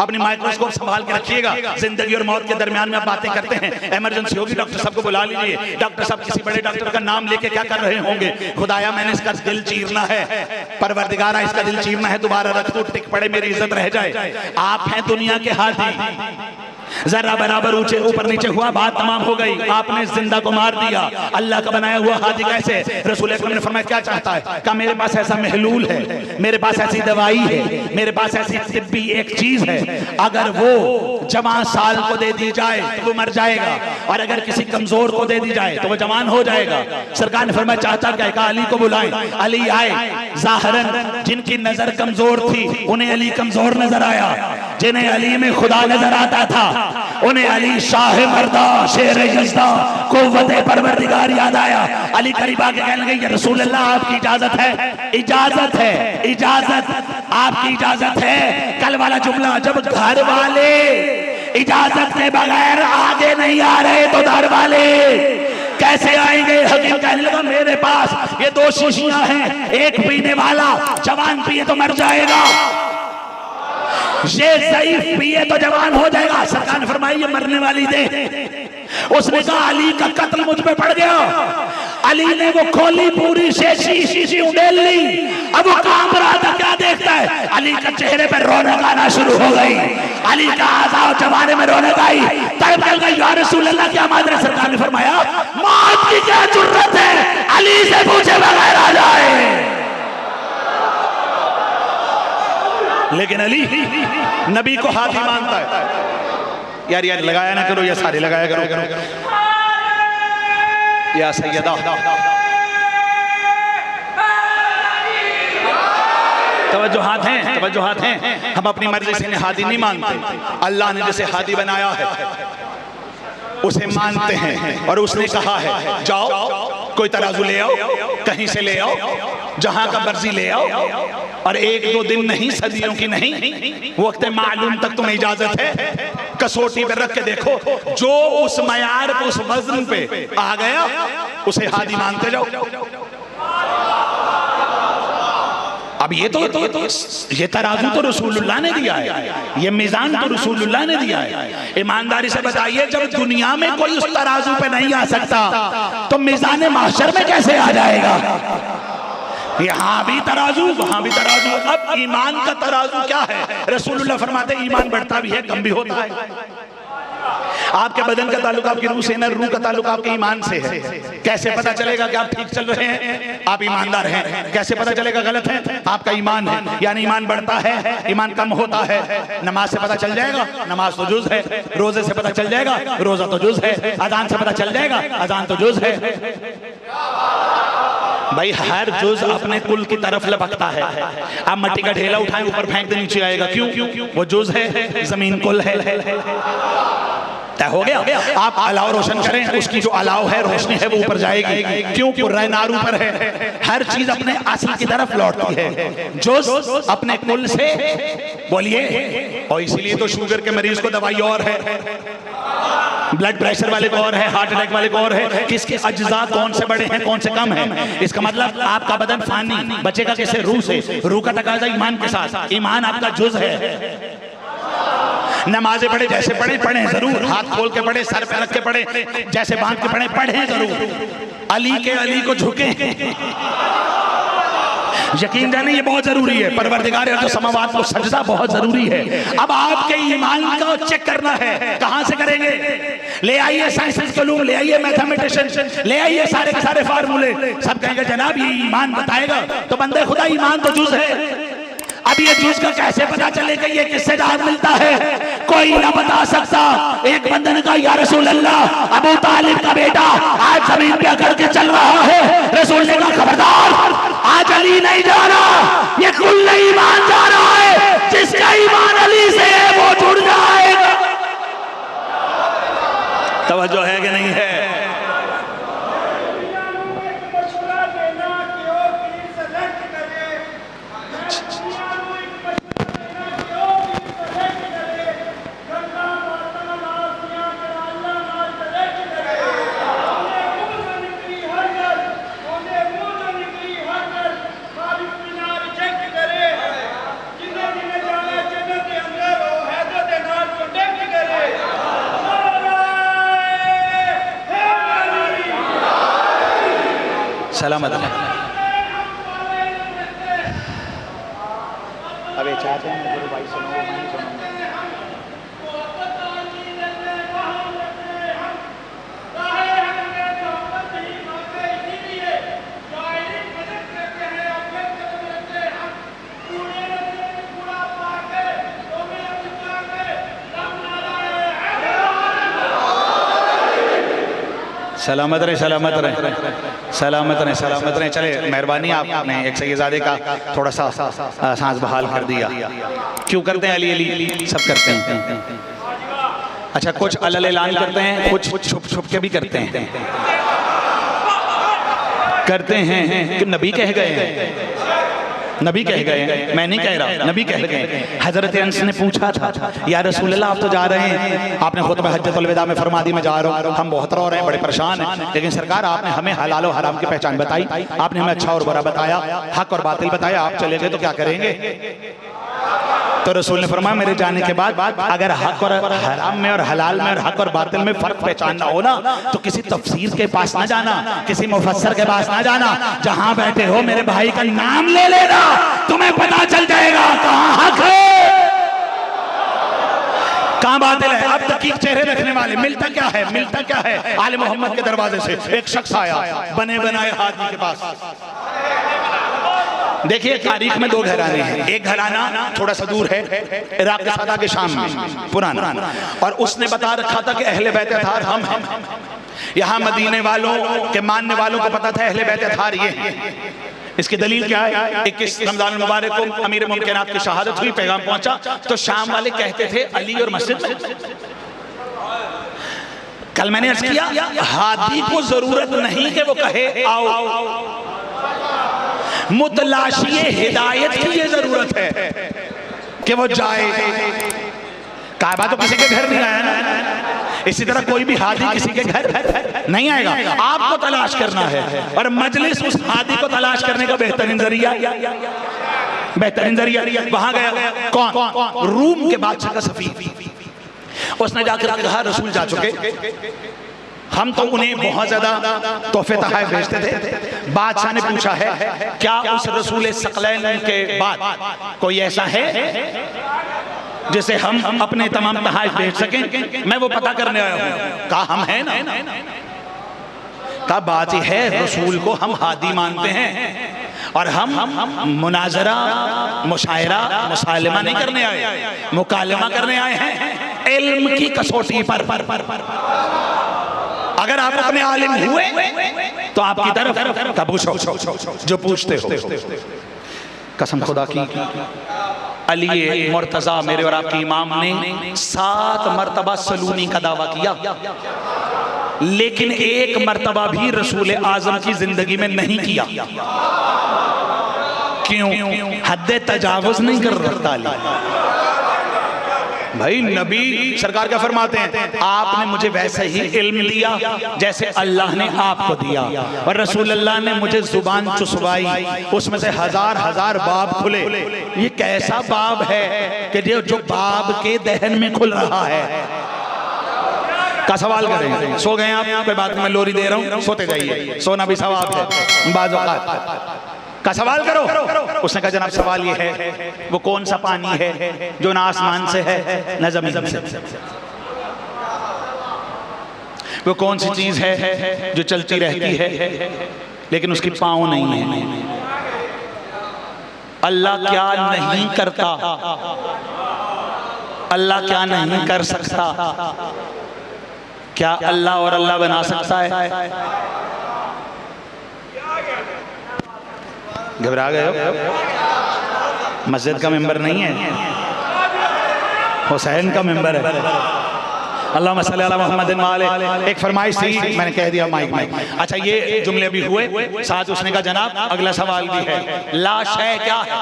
अपनी माइक्रोस्कोप संभाल के रखिएगा। जिंदगी और मौत के दरमियान में आप बातें करते हैं, इमरजेंसी होगी डॉक्टर साहब को बुला लीजिए। डॉक्टर साहब किसी बड़े डॉक्टर का नाम लेके क्या कर रहे होंगे, खुदाया मैंने इसका दिल चीरना है, परवरदिगारा इसका दिल चीरना है, दोबारा रख दो, टिक पड़े, मेरी इज्जत रह जाए। आप हैं दुनिया के हाथी, जरा बराबर ऊंचे ऊपर नीचे हुआ, बात तमाम हो गई, आपने जिंदा को मार दिया। अल्लाह का बनाया हुआ हाथी कैसे? रसूल अकरम ने फरमाया क्या चाहता है, कहा मेरे पास ऐसा महलूल है, मेरे पास ऐसी दवाई है, मेरे पास ऐसी तिब्बी एक चीज है, अगर वो जवान साल को दे दी जाए तो वो मर जाएगा, और अगर किसी कमजोर को दे दी जाए तो वो जवान हो जाएगा। सरकार ने फरमाया चाहता क्या है, कहा अली को बुलाएं। अली आए। ज़ाहिरन जिनकी नजर कमजोर थी उन्हें अली कमजोर नजर आया, जिन्हें अली में खुदा नजर आता था उन्हें अली शाह मर्दा, शेर यज़दा, कुव्वत परवरदिगार याद आया। अली करीब आके कहने लगे या रसूल अल्लाह आपकी इजाजत है, इजाजत है, इजाजत, आपकी इजाजत है। कल वाला जुमला, जब घर वाले इजाजत के बगैर आगे नहीं आ रहे तो घर वाले कैसे आएंगे? हकीम कहने लगा मेरे पास ये 2 शीशियां हैं, एक पीने वाला, जवान पिए तो मर जाएगा, ये ज़ईफ पिए तो जवान हो जाएगा। सरकार ने फरमाया ये मरने वाली दे। उसने कहा अली का कत्ल मुझ पे पड़ गया। अली ने वो खोली, पूरी शीशी उड़ेल ली। अब वो कांप रहा था, क्या देखता है, अली का चेहरे पे रौनक आना शुरू हो गई, अली का आज़ाद जमाने में रौनक आई। तब कल गई या रसूल अल्लाह क्या मादरे? सरकार ने फरमाया मौत की क्या जरूरत है, अली से पूछे बगैर आ जाए। लेकिन अली नबी को हाथी मानता है। यार लगाया ना करो, या सारे लगाया करो। या सैयदा तवज्जुहात हैं, तवज्जुहात हैं। हम अपनी मर्जी से हादी नहीं मानते, अल्लाह ने जैसे हादी बनाया है उसे मानते हैं। और उसने कहा है जाओ कोई तराजू ले आओ, कहीं से ले आओ, जहां का मर्जी ले आओ, और 1-2 दिन नहीं, सदियों की नहीं, वक्त मालूम तक तुम्हें इजाजत है। कसौटी पे रख के देखो, जो उस मयार पे, उस वजन पे आ गया उसे हादी मानते जाओ। अब ये तराजू तो रसूलुल्लाह ने दिया है, ये मीज़ान तो रसूलुल्लाह ने दिया है। ईमानदारी से बताइए, जब दुनिया में कोई उस तराजू पे नहीं आ सकता तो मीज़ान महशर में कैसे आ जाएगा? यहाँ भी तराजू, वहां भी तराजू। अब ईमान का तराजू क्या है? रसूलुल्लाह फरमाते ईमान बढ़ता भी है, कम भी होता है। आपके बदन का ताल्लुक आपकी रूह से, रूह का ताल्लुक आपके ईमान से है। कैसे पता चलेगा कि आप ठीक चल रहे हैं? आप ईमानदार हैं। कैसे पता चलेगा गलत है? आपका ईमान है, यानी ईमान बढ़ता है, ईमान कम होता है। नमाज से पता चल जाएगा, नमाज तो जुज़ है। रोजे से पता चल जाएगा, रोजा तो जुज़ है। अजान से पता चल जाएगा, अजान तो जुज़ है। भाई हर जुज़ अपने कुल की तरफ लपकता है। आप मट्टी का ढेला उठाएं, ऊपर फेंक दे, नीचे आएगा। क्यों? वो जुज़ है, जमीन कुल है। तय हो गया। आप अलाव रोशन करें, उसकी जो अलाव है, रोशनी है, वो ऊपर जाएगी। क्यों? कुर्रा नार ऊपर है। हर चीज अपने असल की तरफ लौटती है। जुज़ अपने कुल से, बोलिए। और इसीलिए तो शुगर के मरीज को दवाई और है, ब्लड प्रेशर वाले को और है, हार्ट अटैक वाले को और है। किसके अज्जा कौन से बड़े हैं, कौन से कम हैं? इसका मतलब आपका बदन फानी बचेगा किसे? रूह से। रूह का तकाजा ईमान के साथ। ईमान आपका जुज़ है। नमाजें पढ़े, जैसे पढ़े जरूर, हाथ खोल के पढ़े, सर पे रख के पढ़े, जैसे बांध के पढ़े जरूर। अली को झुके। यकीन जाने ये बहुत जरूरी है। परवरदिगार जो समावात को सजदा बहुत जरूरी है। अब आपके ईमान को चेक करना है। कहां से करेंगे? ले आइए साइंस के उलूम, ले आइए मैथमेटिशियन, ले आइए सारे के सारे फार्मूले। सब कहेंगे जनाब ये ईमान बताएगा। तो बंदे खुदा ईमान तो जुज़ है। अब ये जुज़ का कैसे पता चलेगा? ये किससे जाग मिलता है? कोई ना बता सकता। एक बंदे ने कहा या रसूल अल्लाह, अबू तालिब का बेटा आज जमीन पे अकड़ के चल रहा है। रसूल ने कहा खबरदार, आज अली नहीं जा रहा, ये कुल ईमान जा रहा है। जिसका ईमान अली से है वो जुड़ जाएगा। तवज्जो है कि नहीं है? सलामत। अबे चाहते हैं गुरु भाई सुनो, मैं नहीं सुनूंगा। सलामत रहे, सलामत रहे, सलामत रहे, सलामत रहे। चले मेहरबानी, आपने एक सैयदादे का थोड़ा सा सांस बहाल कर दिया। क्यों करते हैं? अली अली सब करते हैं। अच्छा, कुछ अलल ऐलान करते हैं, कुछ छुप छुप के भी करते हैं कि नबी कह गए हैं। नबी कह गए, मैं नहीं कह रहा, नबी कह गए। हजरत अनस ने पूछा था या रसूल अल्लाह, आप तो जा रहे हैं, आपने खुतबा हज्जतुल विदा में फरमा दी मैं जा रहा हूँ, हम बहुत रो रहे हैं, बड़े परेशान हैं, लेकिन सरकार आपने हमें हलाल और हराम की पहचान बताई, आपने हमें अच्छा और बुरा बताया, हक और बातिल बताया, आप चले गए तो क्या करेंगे? तो रसूल ने फरमाया मेरे जाने के बाद अगर हक और हराम में और हलाल में और हक और बातिल में फर्क पहचानना हो ना, तो किसी तफसीर के पास ना जाना, किसी मुफस्सर के पास ना जाना, जहां बैठे हो मेरे भाई का नाम ले लेना, तुम्हें पता चल जाएगा कहां हक है कहां बातिल है। अब दकीक चेहरे रखने वाले, मिलता क्या है? मिलता क्या है? आले मोहम्मद के दरवाजे से एक शख्स आया बने बनाए आदमी के पास। देखिए तारीख में दो घराने हैं, एक घराना थोड़ा सा दूर है, इराक के साथ आगे शाम में, पुराना, और उसने बता रखा था कि अहले बैत अथार हम हैं। यहाँ मदीने वालों के मानने वालों को पता था अहले बैत अथार ये हैं। इसकी दलील क्या है? 21 रमजान मुबारक को अमीर मुमकिनात की शहादत हुई, पैगाम पहुंचा, तो शाम वाले कहते थे अली और मस्जिद में। कल मैंने अर्ज किया हादी को जरूरत नहीं कि वो कहे आओ, मुतलाशी हिदायत की ये जरूरत है कि वो जाए। काबा तो किसी के घर नहीं आया ना, इसी तरह कोई भी हादी किसी के घर नहीं आएगा, आपको तलाश करना है। और मजलिस उस हादी को तलाश करने का बेहतरीन जरिया वहां गया कौन? रूम के बादशाह का सफीर। उसने जाकर कहा रसूल जा चुके, हम तो उन्हें बहुत ज्यादा तोहफे तोहफे भेजते थे। बादशाह ने पूछा है क्या उस रसूल सकलैन के बाद कोई ऐसा है? जिसे हम अपने तमाम तहाइफ भेज सकें, मैं वो पता करने आया हूं। कहा हम हैं ना, का बात है रसूल को हम हादी मानते हैं और हम मुनाजरा मुशायरा मुसालिमा नहीं करने आए, मुकालमा करने आए हैं इल्म की कसौटी पर। अगर आप अपने आलिम हुए तो आपकी तरफ का पूछो जो पूछते हो। कसम खुदा की, अली मुर्तजा मेरे और आपके इमाम ने 7 मरतबा सलूनी का दावा किया, लेकिन एक मरतबा भी रसूल आजम की जिंदगी में नहीं किया। क्यों? हद तजावुज नहीं कर रखता अली। भाई नबी सरकार क्या फरमाते हैं, आपने मुझे वैसे ही इल्म दिया जैसे अल्लाह ने आपको दिया, और रसूल अल्लाह ने मुझे जुबान चुसवाई, उसमें से हजार बाब खुले। ये कैसा बाब है कि जो बाब के दहन में खुल रहा है? का सवाल करें। सो गए आप? कोई बात नहीं, मैं लोरी दे रहा हूँ, सोते जाइए, सोना भी सवाब है। बाज़ औक़ात का सवाल करो। उसने कहा जनाब सवाल ये है, वो कौन सा पानी है जो ना आसमान से है न ज़मीन से? वो कौन सी चीज है जो चलती रहती है लेकिन उसकी पाँव नहीं है? अल्लाह क्या नहीं करता? अल्लाह क्या नहीं कर सकता? क्या अल्लाह और अल्लाह बना सकता है? घबरा गए हो? मस्जिद का मेंबर नहीं है, हुसैन का मेंबर है। अल्लाहुम्मा सल्ली अला मुहम्मदिन व आले। एक फरमाइश थी, मैंने कह दिया माइक में। अच्छा ये जुमले भी हुए, साथ उसने कहा जनाब अगला सवाल भी है, ला शै क्या है?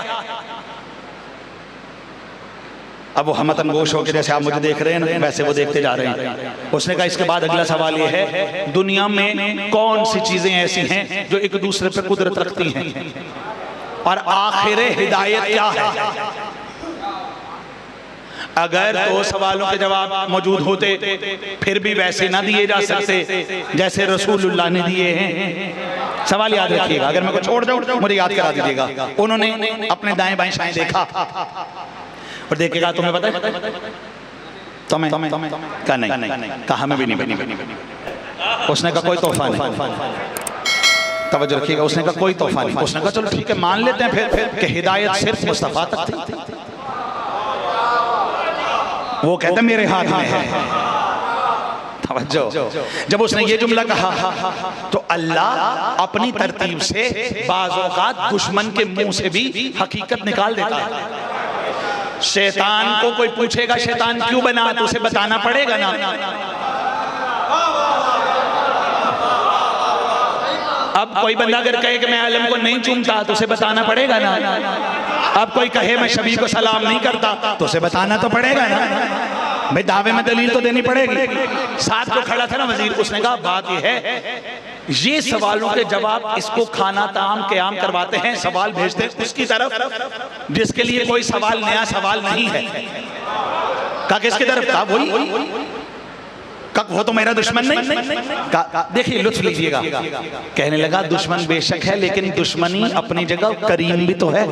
अब वो हमतन गोश होकर जैसे आप मुझे देख रहे हैं ना, वैसे वो देखते जा रहे हैं। उसने कहा इसके बाद अगला सवाल ये है, दुनिया में कौन सी चीजें ऐसी हैं जो एक दूसरे पर कुदरत रखती हैं, और आखिर हिदायत क्या है? अगर 2 सवालों के जवाब मौजूद होते फिर भी वैसे ना दिए जा सकते जैसे रसूलुल्लाह ने दिए हैं। सवाल याद रखिएगा, अगर मैं को छोड़ जाऊं मुझे याद करा दीजिएगा। उन्होंने अपने दाएं बाएं शाएं देखा और देखेगा तुम्हें पता है? तुम्हें कहा नहीं, कहा हमें भी नहीं बनी। उसने कहा कोई तोहफा नहीं। तवज्जो रखिएगा, उसने कहा कोई तोहफा नहीं। उसने कहा चलो ठीक है मान लेते हैं फिर कि हिदायत सिर्फ मुस्तफा तक थी। वो कहते मेरे हाथ में है। तवज्जो, जब उसने ये जुमला कहा तो अल्लाह अपनी तरतीब से बाज़ औक़ात दुश्मन के मुंह से भी हकीकत निकाल देता है। शैतान को कोई पूछेगा शैतान क्यों बना, तो उसे बताना पड़ेगा ना। अब कोई बंदा अगर कहे कि मैं आलम को नहीं चूमता तो उसे बताना पड़ेगा ना। अब कोई कहे मैं शबी को सलाम नहीं करता तो उसे बताना तो पड़ेगा ना। भाई दावे में दलील तो देनी पड़ेगी। साथ जो खड़ा था ना वजीर, उसने कहा बात यह है, ये सवालों के जवाब इसको खाना ताम क़याम करवाते हैं, सवाल भेजते हैं उसकी तरफ जिसके लिए कोई सवाल नया सवाल नहीं है। कहा किसकी तरफ? कहा वही वो तो मेरा दुश्मन नहीं। देखिए लुत्फ लीजिएगा, कहने लगा दुश्मन बेशक है लेकिन दुश्मनी अपनी जगह करीम भी तो है।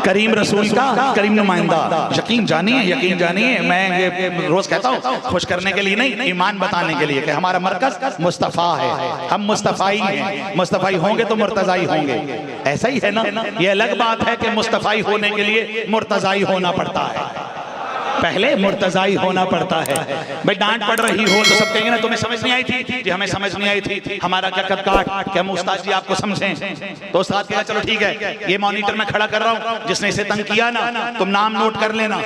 करीम रसूल का करीम नुमाइंदा। यकीन जानिए, मैं ये रोज कहता हूँ खुश करने के लिए नहीं, ईमान बताने के लिए कि हमारा मरकज मुस्तफ़ा है, हम मुस्तफ़ाई हैं। मुस्तफ़ाई होंगे तो मुर्तज़ाई होंगे, ऐसा ही है ना। ये अलग बात है कि मुस्तफ़ाई होने के लिए मुर्तज़ाई होना पड़ता है, पहले मुर्तज़ाई होना पड़ता है। भाई डांट पड़ रही हो तो सब कहेंगे ना तुम्हें समझ नहीं आई थी जी, हमें समझ नहीं आई थी, हमारा क्या कद काट कि हम उस्ताद जी आपको समझें। तो उस्ताद कहा चलो ठीक है, ये मॉनिटर में खड़ा कर रहा हूँ, जिसने इसे तंग किया ना तुम नाम नोट कर लेना।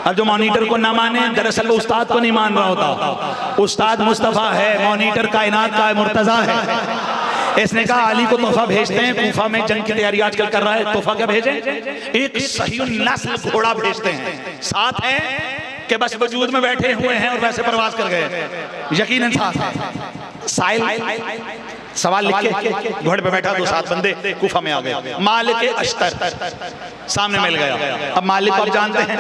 अब जो मॉनिटर को ना माने दरअसल वो उस्ताद को नहीं मान रहा होता। उस्ताद मुस्तफ़ा है, मॉनिटर कायनात का मुर्तज़ा है। इसने कहा अली को तोहफा भेजते हैं, कूफा में जंग की तैयारी आजकल कर रहा है, तोहफा क्या भेजें? एक सही नस्ल घोड़ा भेजते हैं। साथ हैं कि बस वजूद में बैठे हुए हैं और वैसे प्रवास कर गए, यकीनन साथ है। साइल सवाल लिख के घोड़े पे बैठा, 2-7 बंदे कूफा में आ गए। मालिक अश्तर सामने मिल गया। अब मालिक को आप जानते हैं,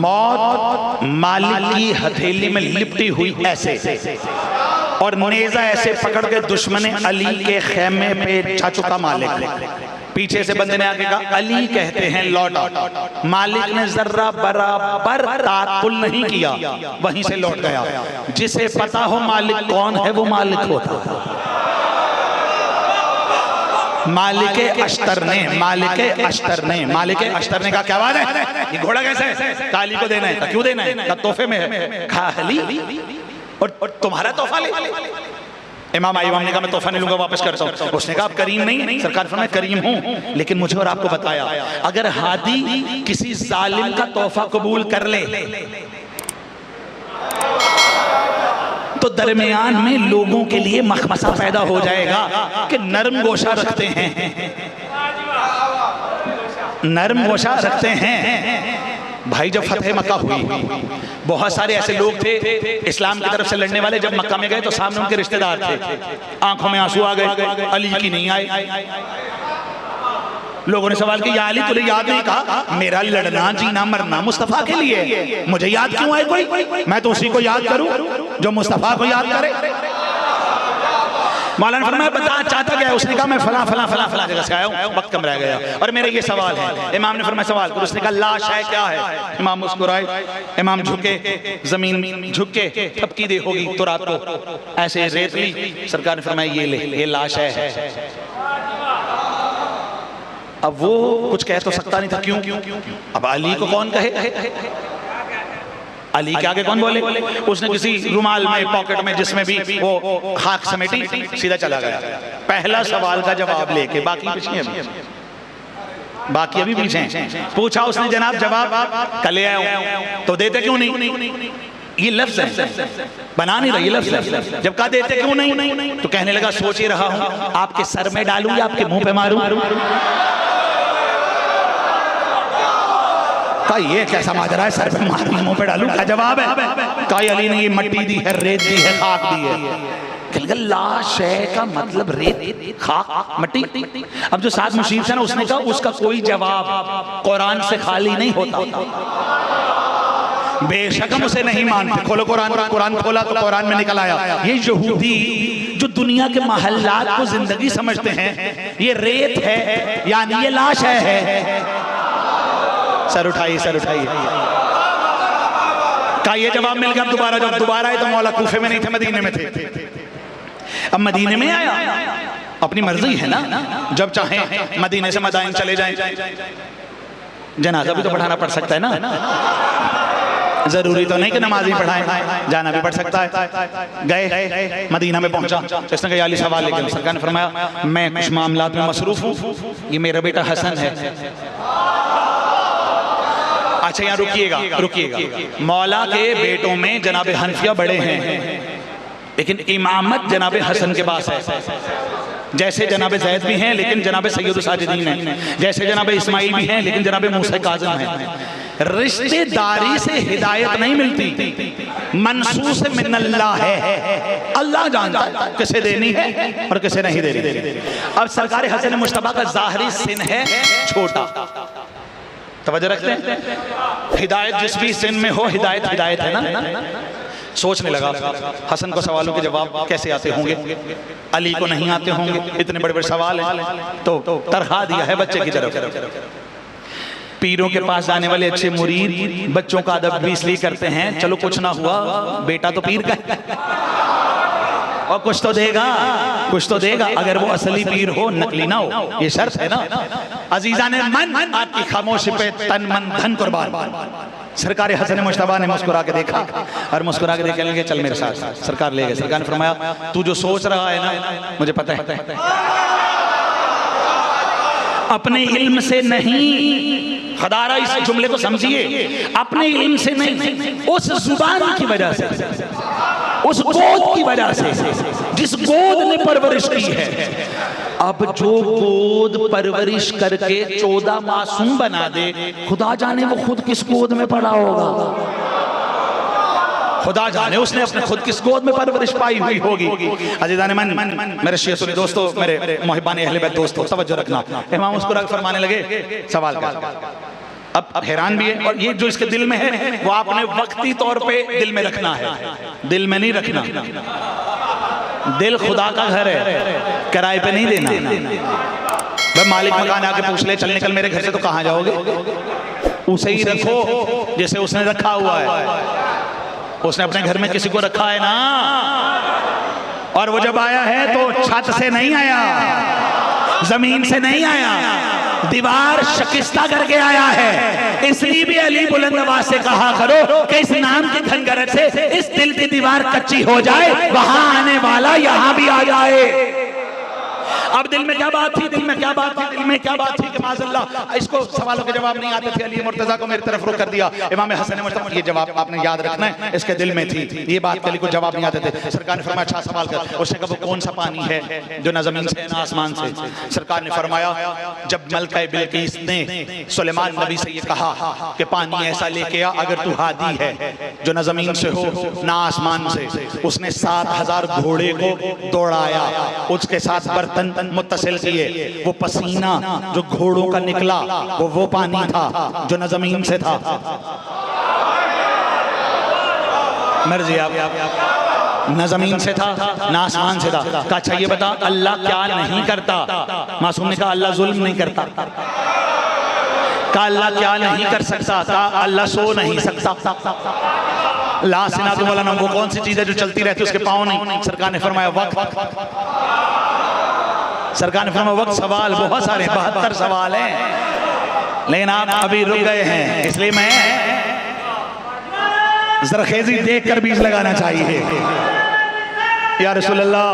मौत मालिक की हथेली में लिपटी हुई ऐसे, और नेजा ऐसे पकड़ के दुश्मन अली के खेमे पे जा चुका मालिक। पीछे से बंदे ने आके कहा अली कहते हैं लौटा। मालिक ने जर्रा बराबर ताकुल नहीं किया, वहीं से लौट गया। जिसे पता हो मालिक कौन है वो मालिक होता है। मालिके अश्तर ने क्या क्या बात है, ये घोड़ा कैसे है? काली को देना है। क्यों देना है? तोहफे में है। खाली और तुम्हारा तोहफा ले। इमाम ने कहा मैं तोहफा नहीं लूंगा, वापस करता हूं। उसने कहा आप करीम नहीं? सरकार फरमाए करीम हूं, लेकिन मुझे और आपको बताया अगर हादी किसी जालिम का तोहफा कबूल कर ले तो दरमियान में लोगों के लिए मखमसा पैदा हो जाएगा कि नरम गोशा रखते हैं। भाई जब फतेह मक्का हुई, बहुत सारे ऐसे लोग थे इस्लाम की तरफ से लड़ने वाले, जब मक्का में गए तो सामने उनके रिश्तेदार थे, आंखों में आंसू आ गए, अली की नहीं आए। लोगों ने सवाल किया या अली तुझे याद नहीं कहा मेरा लड़ना जीना मरना मुस्तफा के लिए, मुझे याद क्यों आए कोई? मैं तो उसी को याद करूं जो मुस्तफा को याद करे। मौलाना फरमाया बता चाहता क्या है? उसने कहा मैं फला जगह से आया हूं, वक्त कम रह गया और मेरा ये सवाल है। इमाम ने फरमाया सवाल करो। उसने कहा लाश है क्या है? इमाम मुस्कुराए। इमाम झुके, जमीन झुक के थपकी दे होगी तो रात को ऐसे रेत ली। सरकार ने फरमाया ये ले, ये लाश है। अब वो कुछ कह तो सकता नहीं था, क्यों? अब अली को कौन कहे? अली के आगे कौन बोले? उसने किसी रुमाल में पॉकेट में जिसमें भी वो खाक समेटी, सीधा चला गया पहला सवाल का जवाब लेके। बाकी अभी पीछे हैं। पूछा उसने जनाब जवाब कल आया हूं, तो देते क्यों नहीं? ये लफ्ज है, बना नहीं रहा, ये लफ्ज है। जब कहा देते क्यों नहीं तो कहने लगा सोच ही रहा हूं आपके सर में डालूं या आपके मुंह पे मारूं। का ये कैसा माजरा है, सर पे मार मुंह पे डालूं? क्या जवाब है? का अली ने ये मट्टी दी है, रेत दी है, खाक दी है। लाश है का मतलब रेत, खाक, मट्टी। अब जो साथ मुशीर था ना उसने कहा उसका कोई जवाब कुरान से खाली नहीं होता। बेशक हम उसे नहीं मानते। खोलो कुरान खोला तो कुरान में निकल आया ये यहूदी जो दुनिया के महल्लात को जिंदगी समझते हैं ये रेत है, यानी ये लाश है। सर उठाइए का ये जवाब मिल गया। दोबारा जब दोबारा आए तो मौला कूफे में नहीं थे, मदीने में थे। अब मदीने में आया, अपनी मर्जी है ना, जब चाहे मदीने से मदाइन चले जाएं। जनाजा भी तो पढ़ाना पड़ सकता है ना, जरूरी तो नहीं कि नमाज ही पढ़ाएं, जाना भी पड़ सकता है। गए मदीना में पहुंचा, इसने कहा अली सवाल लेके। सरकार ने फरमाया मैं कुछ मामलात में मसरूफ हूं, ये मेरा बेटा हसन है। अच्छा यहाँ रुकिएगा। मौला के बेटों में जनाब हनफिया बड़े हैं, लेकिन इमामत जनाब हसन के पास है। जैसे जनाब जैद भी हैं लेकिन जनाब सैयद साजिदीन हैं, जैसे जनाब इस्माइल भी हैं लेकिन जनाब मूसा काज़िम हैं। रिश्तेदारी से हिदायत नहीं मिलती, मनसूस मिनल्लाह है। अल्लाह जानता है किसे देनी है और किसे नहीं देनी। अब सरकार हसन मुश्तबा का ज़ाहरी सिन है छोटा, तवज्जो रखते हैं। हिदायत जिस भी सिन में हो हिदायत है ना। सोचने लगा हसन को सवालों के जवाब कैसे आते होंगे, अली को नहीं आते होंगे, इतने बड़े बड़े सवाल हैं। तो तरहा दिया है बच्चे की तरफ। पीरों के पास जाने वाले अच्छे मुरीद बच्चों का अदब भी इसलिए करते हैं, चलो कुछ ना हुआ बेटा तो पीर का और कुछ तो देगा अगर वो असली पीर हो, नकली ना हो, ये शर्त है ना। अजीजा ने मन आपकी खामोशी पे तन मन धन कुर्बान। सरकार हसन मुश्तबा ने मुस्कुरा के देखा और मुस्कुरा के देख लगे चल मेरे साथ। सरकार ले गए। सरकार ने फरमाया तू जो सोच रहा है ना मुझे पता है, अपने इल्म से नहीं, खदारा इस जुमले को समझिए, अपने इल्म से नहीं, उस जुबान की वजह से, उस गोद की वजह से जिस गोद ने परवरिश की है। अब जो गोद परवरिश करके 14 मासूम बना दे, खुदा जाने वो खुद किस गोद में पड़ा होगा, खुदा जाने उसने अपने खुद किस गोद में परवरिश पाई हुई होगी। अजीज़ान मन मेरे शिया दोस्तों, मेरे मोहिबान अहले बैत दोस्तों, तवज्जो रखना। इमाम मुस्कुरा फरमाने लगे सवाल कर। अब हैरान भी है, और ये जो इसके दिल में है वो आपने वक्ती तौर पे दिल में रखना है, दिल में नहीं रखना। दिल खुदा का घर है, किराए पे नहीं देना। भाई मालिक मकान आके पूछ ले, चल निकल मेरे घर से, तो कहाँ जाओगे? उसे ही रखो जैसे उसने रखा हुआ है। उसने अपने घर में किसी को रखा है ना, और वो जब आया है तो छत से नहीं आया, जमीन से नहीं आया, दीवार शिकस्ता करके आया है। इसलिए भी अली बुलंद आवाज से कहा करो कि इस नाम की धनगरज से इस दिल की दीवार कच्ची हो जाए, वहां आने वाला यहां भी आ जाए। अब दिल में क्या बात थी, दिल में क्या बात थी, दिल में क्या बात थी कि माज़अल्लाह इसको सवालों के जवाब नहीं आते थे। अली मुर्तजा को मेरी तरफ रुख कर दिया। इमाम हसन मुश्तफा, ये जवाब आपने याद रखना है, इसके दिल में थी ये बात, अली को जवाब नहीं आते थे। सरकार ने फरमाया अच्छा सवाल कर। उसने कहा वो कौन सा पानी है जो न जमीन से न आसमान से? सरकार ने फरमाया जब मलका बिल्किस ने सुलेमान नबी से ये कहा कि पानी ऐसा लेके आ अगर तू हादी है जो न जमीन से हो न आसमान से, उसने 7000 घोड़े को दौड़ाया, उसके साथ बर्तन मुत्तसिल किए, वो पसीना जो घोड़ों का निकला वो पानी था जो न जमीन से था। मर्जी आप न जमीन से था न आसमान से था। कहा अच्छा ये बता अल्लाह क्या नहीं करता? मासूम ने कहा अल्लाह जुल्म नहीं करता। कहा अल्लाह क्या नहीं कर सकता? कहा अल्लाह सो नहीं सकता। लासिना तो वाला वो कौन सी चीज है जो चलती रहती है उसके पाँव नहीं? सरकार ने फरमाया वक्त। सरकार ने फरमाया वक्त। सवाल बहुत सारे, 72 सवाल हैं, लेकिन आप अभी रुक गए हैं, इसलिए मैं जरखेजी देखकर बीज लगाना चाहिए। या रसूल अल्लाह,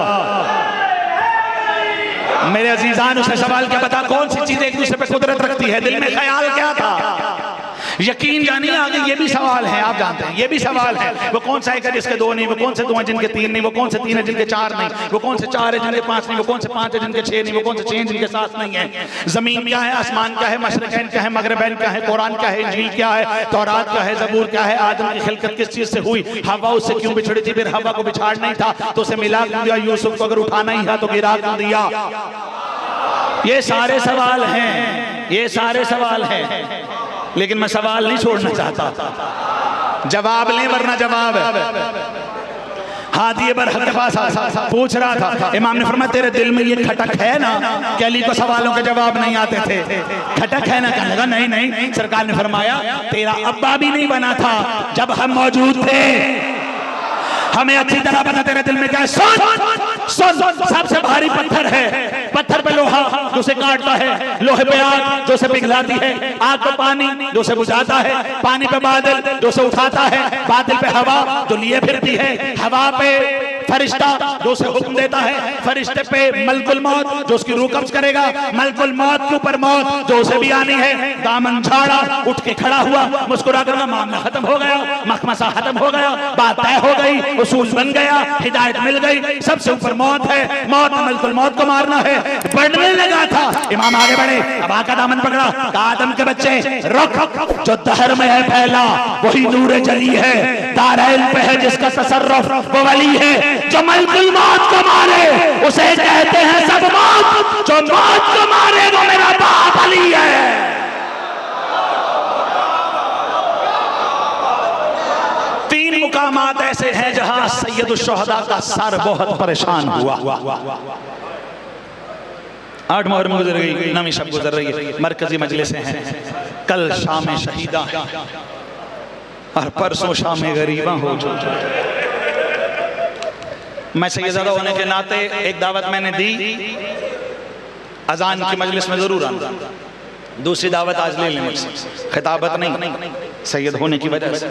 मेरे अजीजान उसने सवाल क्या बता कौन सी चीज एक दूसरे पे कुदरत रखती है? दिल में ख्याल क्या था? यकीन जानिए आगे ये भी सवाल है, आप जानते हैं ये भी सवाल है। वो कौन सा है जिसके 2 नहीं, वो कौन से 2 हैं जिनके 3 नहीं, वो कौन से 3 है जिनके 4 नहीं, वो कौन से 4 है जिनके 5 नहीं, वो कौन से 5 है जिनके 6 नहीं, वो कौन से 6 जिनके 7 नहीं है। जमीन क्या है, आसमान क्या है, मशरिकैन क्या है, मगरिबैन क्या है, कुरान क्या है, इंजील क्या है, तौरात क्या है, जबूर क्या है, आदम की खिलकत किस चीज से हुई, हवा उससे क्यों बिछड़ी थी, फिर हवा को बिछाड़ नहीं था तो उसे मिला क्यों दिया, यूसुफ को अगर उठाना ही था तो गिरा क्यों दिया। ये सारे सवाल हैं, ये सारे सवाल हैं, लेकिन मैं सवाल नहीं छोड़ना चाहता। जवाब लें वरना जवाब। हादी बरहक के पास पूछ रहा था, इमाम ने फरमाया तेरे दिल में ये खटक है ना कि अली को सवालों के जवाब नहीं आते थे? खटक है ना? कहने लगा नहीं नहीं। सरकार ने फरमाया तेरा अब्बा भी नहीं बना था जब हम मौजूद थे, हमें अच्छी तरह पता तेरे दिल में क्या है। सुन, सबसे भारी पत्थर है, पत्थर पे लोहा जो उसे काटता है, लोहे पे आग जो उसे पिघलाती है, आग पे पानी जो उसे बुझाता है, पानी पे बादल जो उसे उठाता है, बादल पे हवा जो लिए फिरती है, हवा पे फरिश्ता जो उसे हुक्म देता है, फरिश्ते पे मलकुल मौत जो उसकी रूह कब्ज करेगा, मलकुल मौत के ऊपर मौत जो उसे भी आनी है। दामन झाड़ा, उठ के खड़ा हुआ, मुस्कुरा कर मामला खत्म हो गया, मखमसा खत्म हो गया, बात तय हो गई, उसूल बन गया, हिदायत मिल गई, सबसे ऊपर मौत है, मौत ने मलकुल मौत को मारना है। बढ़ने लगा था, इमाम आगे बढ़े, अब आका दामन पकड़ा, आदम के बच्चे रुक, जो दहर में है फैला वही नूर जली है, दारैन पे है जिसका तसर्रुफ वो वली है, जो मलकुल मौत को मारे उसे कहते हैं सब मौत, जो मौत को मारे वो मेरा बाप अली है। तीन मुकामात ऐसे हैं जहां सैयदुश शुहदा का सर बहुत परेशान हुआ। 8 मुहर्रम गुजर गई, नवी शब गुजर रही है, मरकजी मजलिसें हैं, कल शाम शहीदा और परसों शाम गरीबा हो। मैं सैयदज़ादा होने के नाते एक दावत मैंने दी, अजान की मजलिस में जरूर आना, दूसरी दावत आज ले लें मुझसे, खिताबत नहीं, सैयद होने की वजह से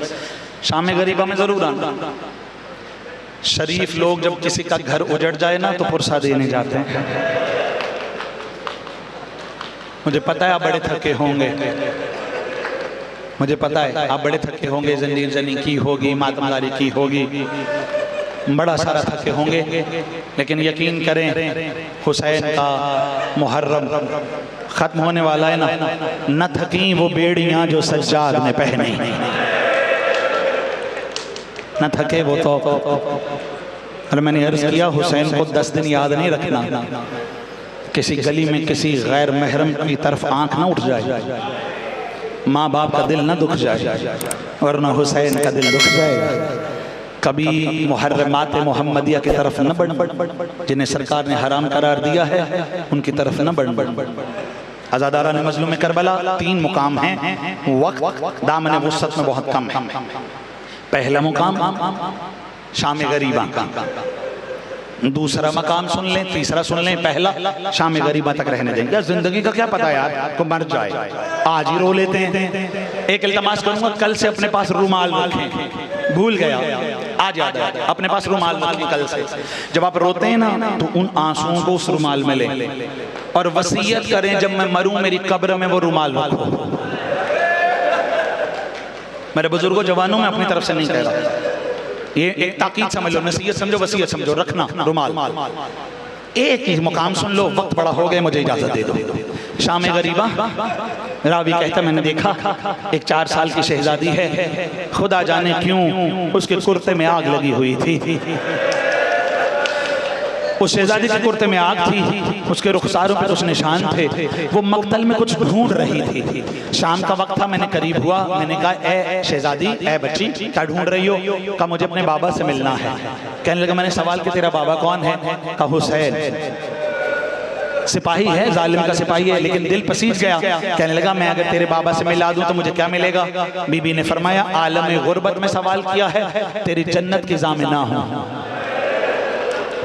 शाम गरीबा में जरूर आना। शरीफ लोग जब किसी का घर उजड़ जाए ना तो पुरसा देने जाते हैं। मुझे पता है आप बड़े थके होंगे, मुझे पता है आप बड़े थके होंगे, जंजीर जनी की होगी, मातमदारी की होगी, बड़ा सारा थके होंगे, लेकिन यकीन करें हुसैन का मुहर्रम खत्म होने वाला है ना, न थकी वो बेड़ियां जो सज्जाद ने पहनी, न थके वो तो। और मैंने अर्ज किया हुसैन को 10 दिन याद नहीं रखना, किसी गली में किसी गैर महरम की तरफ आंख ना उठ जाए, माँ बाप का दिल ना दुख जाए, वरना हुसैन का दिल दुख जाएगा। कभी मुहर्रमात मोहम्मदिया की तरफ न बढ़, जिन्हें सरकार ने हराम करार दिया है उनकी तरफ न बढ़। आज़ादारा ने मजलूम करबला 3 मुकाम हैं, वक्त दामन वुसअत में बहुत कम है। पहला मुकाम शाम गरीबा का, दूसरा मकाम सुन लें, तीसरा सुन लें। पहला शाम गरीबा तक रहने देंगे। जिंदगी का क्या पता यार, को मर जाए आज ही रो लेते हैं। एक इल्तमास करूंगा, कल से अपने पास रुमाल रखें। भूल गया, आज याद आया, अपने पास रुमाल रखें कल से। जब आप रोते हैं ना तो उन आंसुओं को उस रुमाल में लें और वसीयत करें, जब मैं मरूं मेरी कब्र में वो रुमाल रखो। मेरे बुजुर्गों जवानों में अपनी तरफ से नहीं कह रहा, ये एक ताकीद समझ लो, नसीहत समझो, वसीयत समझो, रखना रुमाल। एक ही मुकाम सुन लो, वक्त बड़ा हो गया, मुझे इजाजत दे दो। शाम गरीबा, रावी कहता मैंने देखा एक 4 साल की शहजादी है, खुदा जाने क्यों उसके कुर्ते में आग लगी हुई थी। उस शहजादी के कुर्ते में आग थी, उसके रुखसारों पे कुछ निशान थे, वो मक्तल में कुछ ढूंढ रही थी। शाम का वक्त था, मैंने करीब हुआ, मैंने कहा ए शहजादी, ए बच्ची, क्या ढूंढ रही हो? कहा मुझे अपने बाबा से मिलना है। कहने लगा, मैंने सवाल कि तेरा बाबा कौन है? कहा हुसैन। सिपाही है, जालिम का सिपाही है, लेकिन दिल पसीज गया। कहने लगा मैं अगर तेरे बाबा से मिला दूं तो मुझे क्या मिलेगा? बीबी ने फरमाया आलम गुर्बत में सवाल किया है, तेरी जन्नत की ज़ामिना हूं,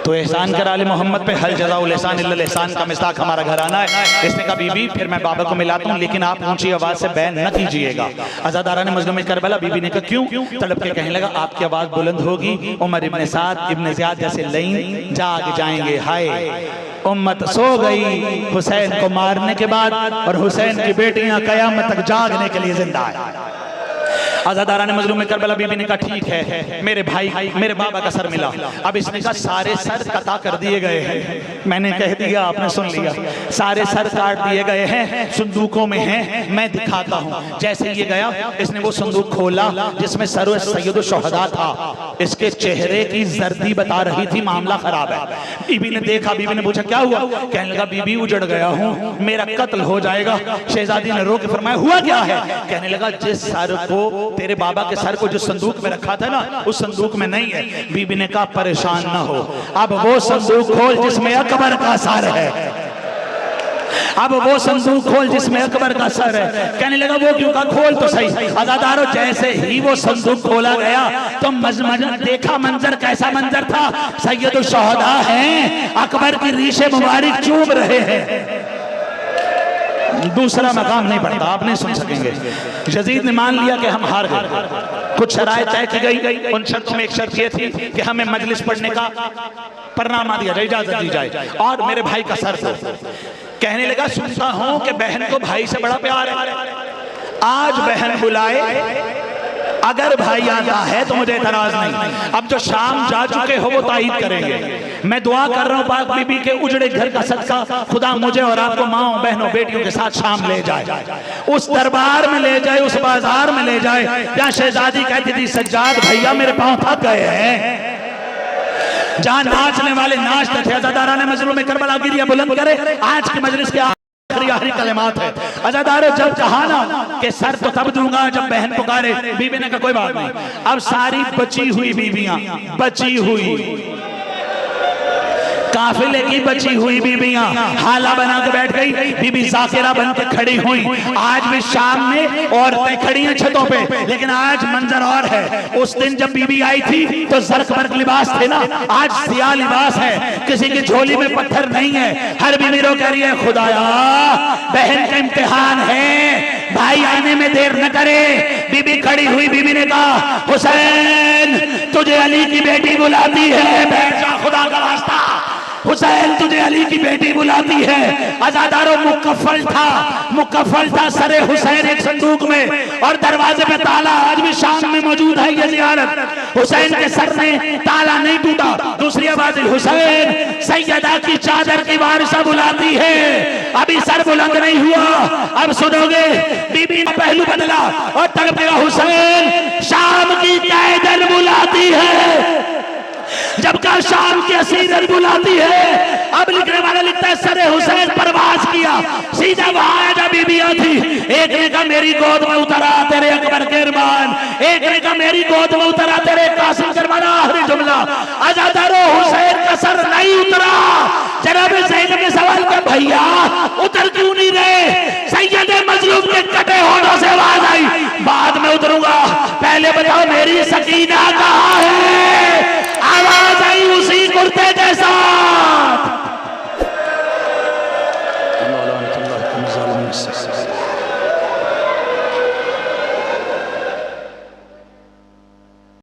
तो एहसान कर आले मोहम्मद पे, हल जज़ाउल एहसान इल्लल एहसान का मिस्ताक हमारा घराना है। इसने कहा बीबी फिर मैं बाबा को मिलाता हूँ, लेकिन आप ऊंची आवाज से बयान न कीजिएगा। आज़ादारा ने मजलूम करबला, बीबी ने कहा क्यों? तड़प के कहने लगा आपकी आवाज बुलंद होगी, उमर इब्न साद इब्न ज़ियाद जैसे लईन जाग जाएंगे। हाय उम्मत सो गई हुसैन को मारने के बाद, और हुसैन की बेटियां कयामत तक जागने के लिए जिंदा है। आज़ादारा ने मजलूम करबला, बीबी ने कहा ठीक है, मेरे भाई मेरे बाबा का सर मिला। अब इसने कहा सारे सर कता कर दिए गए हैं। मैंने कह दिया, आपने सुन लिया, सारे सर काट दिए गए हैं, संदूकों में हैं, मैं दिखाता हूँ। जैसे ये गया, इसने वो संदूक खोला जिसमें सर सैयद शुहदा था। इसके चेहरे की जर्दी बता रही थी मामला खराब है। बीबी ने देखा, बीबी ने पूछा क्या हुआ? कहने लगा बीबी उजड़ गया हूँ, मेरा कत्ल हो जाएगा। शहजादी ने रो के फरमाया हुआ क्या है? कहने लगा जिस सर को तेरे बाबा के सर को जो संदूक में रखा था ना, उस संदूक में नहीं है। बीबी ने कहा परेशान ना हो, अब वो संदूक खोल जिसमें अकबर का सर है, अब वो संदूक खोल जिसमें अकबर का सर है। कहने लगा वो क्यों? का खोल तो सही। आज़ादारों जैसे ही वो संदूक खोला गया तो देखा मंजर, कैसा मंजर था? सैयद शुहदा हैं, अकबर की रीशे मुबारक चूम रहे हैं। दूसरा मकाम नहीं पड़ता, आप नहीं सुन सकेंगे। यजीद ने मान लिया कि हम हार गए, कुछ शराइत तय की गई। उन शर्तों में एक शर्त ये थी कि हमें मजलिस पढ़ने का परनामा दिया जाए, इजाजत दी जाए, और मेरे भाई का सर था। कहने लगा सुनता हूं कि बहन को भाई से बड़ा प्यार है, आज बहन बुलाए, अगर भाई आता है तो मुझे एतराज नहीं। अब जो शाम जा चुके हो वो तायीद करेंगे। मैं दुआ कर रहा हूँ पाक बीबी के उजड़े घर का सदका, खुदा मुझे और आपको माओ बहनों बेटियों के साथ शाम ले जाए, उस दरबार में ले जाए, उस बाजार में ले जाए जहाँ शहजादी कहती थी सज्जाद भैया मेरे पांव थक गए हैं, जहाँ नाचने वाले नाचते थे। आज़ादारा ने मजलूम करबला की दिया बुलंद करे, आज की मजलिस के आखिरी कलिमात है। आज़ादारों जब कहा ना कि सर तो तब दूंगा जब बहन पुकारे, बीबी ने कहा कोई बात नहीं। अब सारी बची हुई बीबियां, बची हुई काफिले की बची हुई बीबियां हाला बना के बैठ गई, बीबी जाकिरा बन के खड़ी हुई। आज भी शाम में औरतें खड़ी हैं छतों पे, लेकिन आज मंजर और है। उस दिन जब बीबी आई थी तो जर्क बर्क लिबास थे ना, आज सिया लिबास है, किसी की झोली में पत्थर नहीं है। हर बीबी रो कह रही है खुदाया बहन का इम्तिहान है, भाई आने में देर न करे। बीबी खड़ी हुई, बीबी ने कहा हुसैन तुझे अली की बेटी बुलाती है, बैठ जा खुदा का रास्ता, हुसैन तुझे अली की बेटी बुलाती है। आज़ादारों मुकफ्फल था सरे हुसैन एक संदूक में, और दरवाजे पे ताला आज भी शाम में मौजूद है। ये ज़ियारत हुसैन के सर में ताला नहीं टूटा। दूसरी आवाज हुसैन सैयदा की चादर की वारिसा बुलाती है, अभी सर बुलंद नहीं हुआ, अब सुनोगे। बीबी ने पहलू बदला और तड़प गया, हुसैन शाम की कैदर बुलाती है, जब का शाम की असीरत बुलाती है। अब लिखने वाला लिखता है सरे हुसैन परवाज किया, सीधा वहां जब बीबियां थी, एक ने कहा मेरी गोद में उतरा तेरे अकबर के अरमान, एक ने कहा मेरी गोद में उतरा तेरे कासिम के अरमान। आखिरी जुमला, अज़ादारो हुसैन का सर नहीं उतरा। जनाब ज़ैनब ने सवाल किया भैया उतर क्यों नहीं रहे? सैयद मजलूम के कटे होठों से आवाज आई बाद में उतरूंगा, पहले बताओ मेरी सकीना कहाँ है?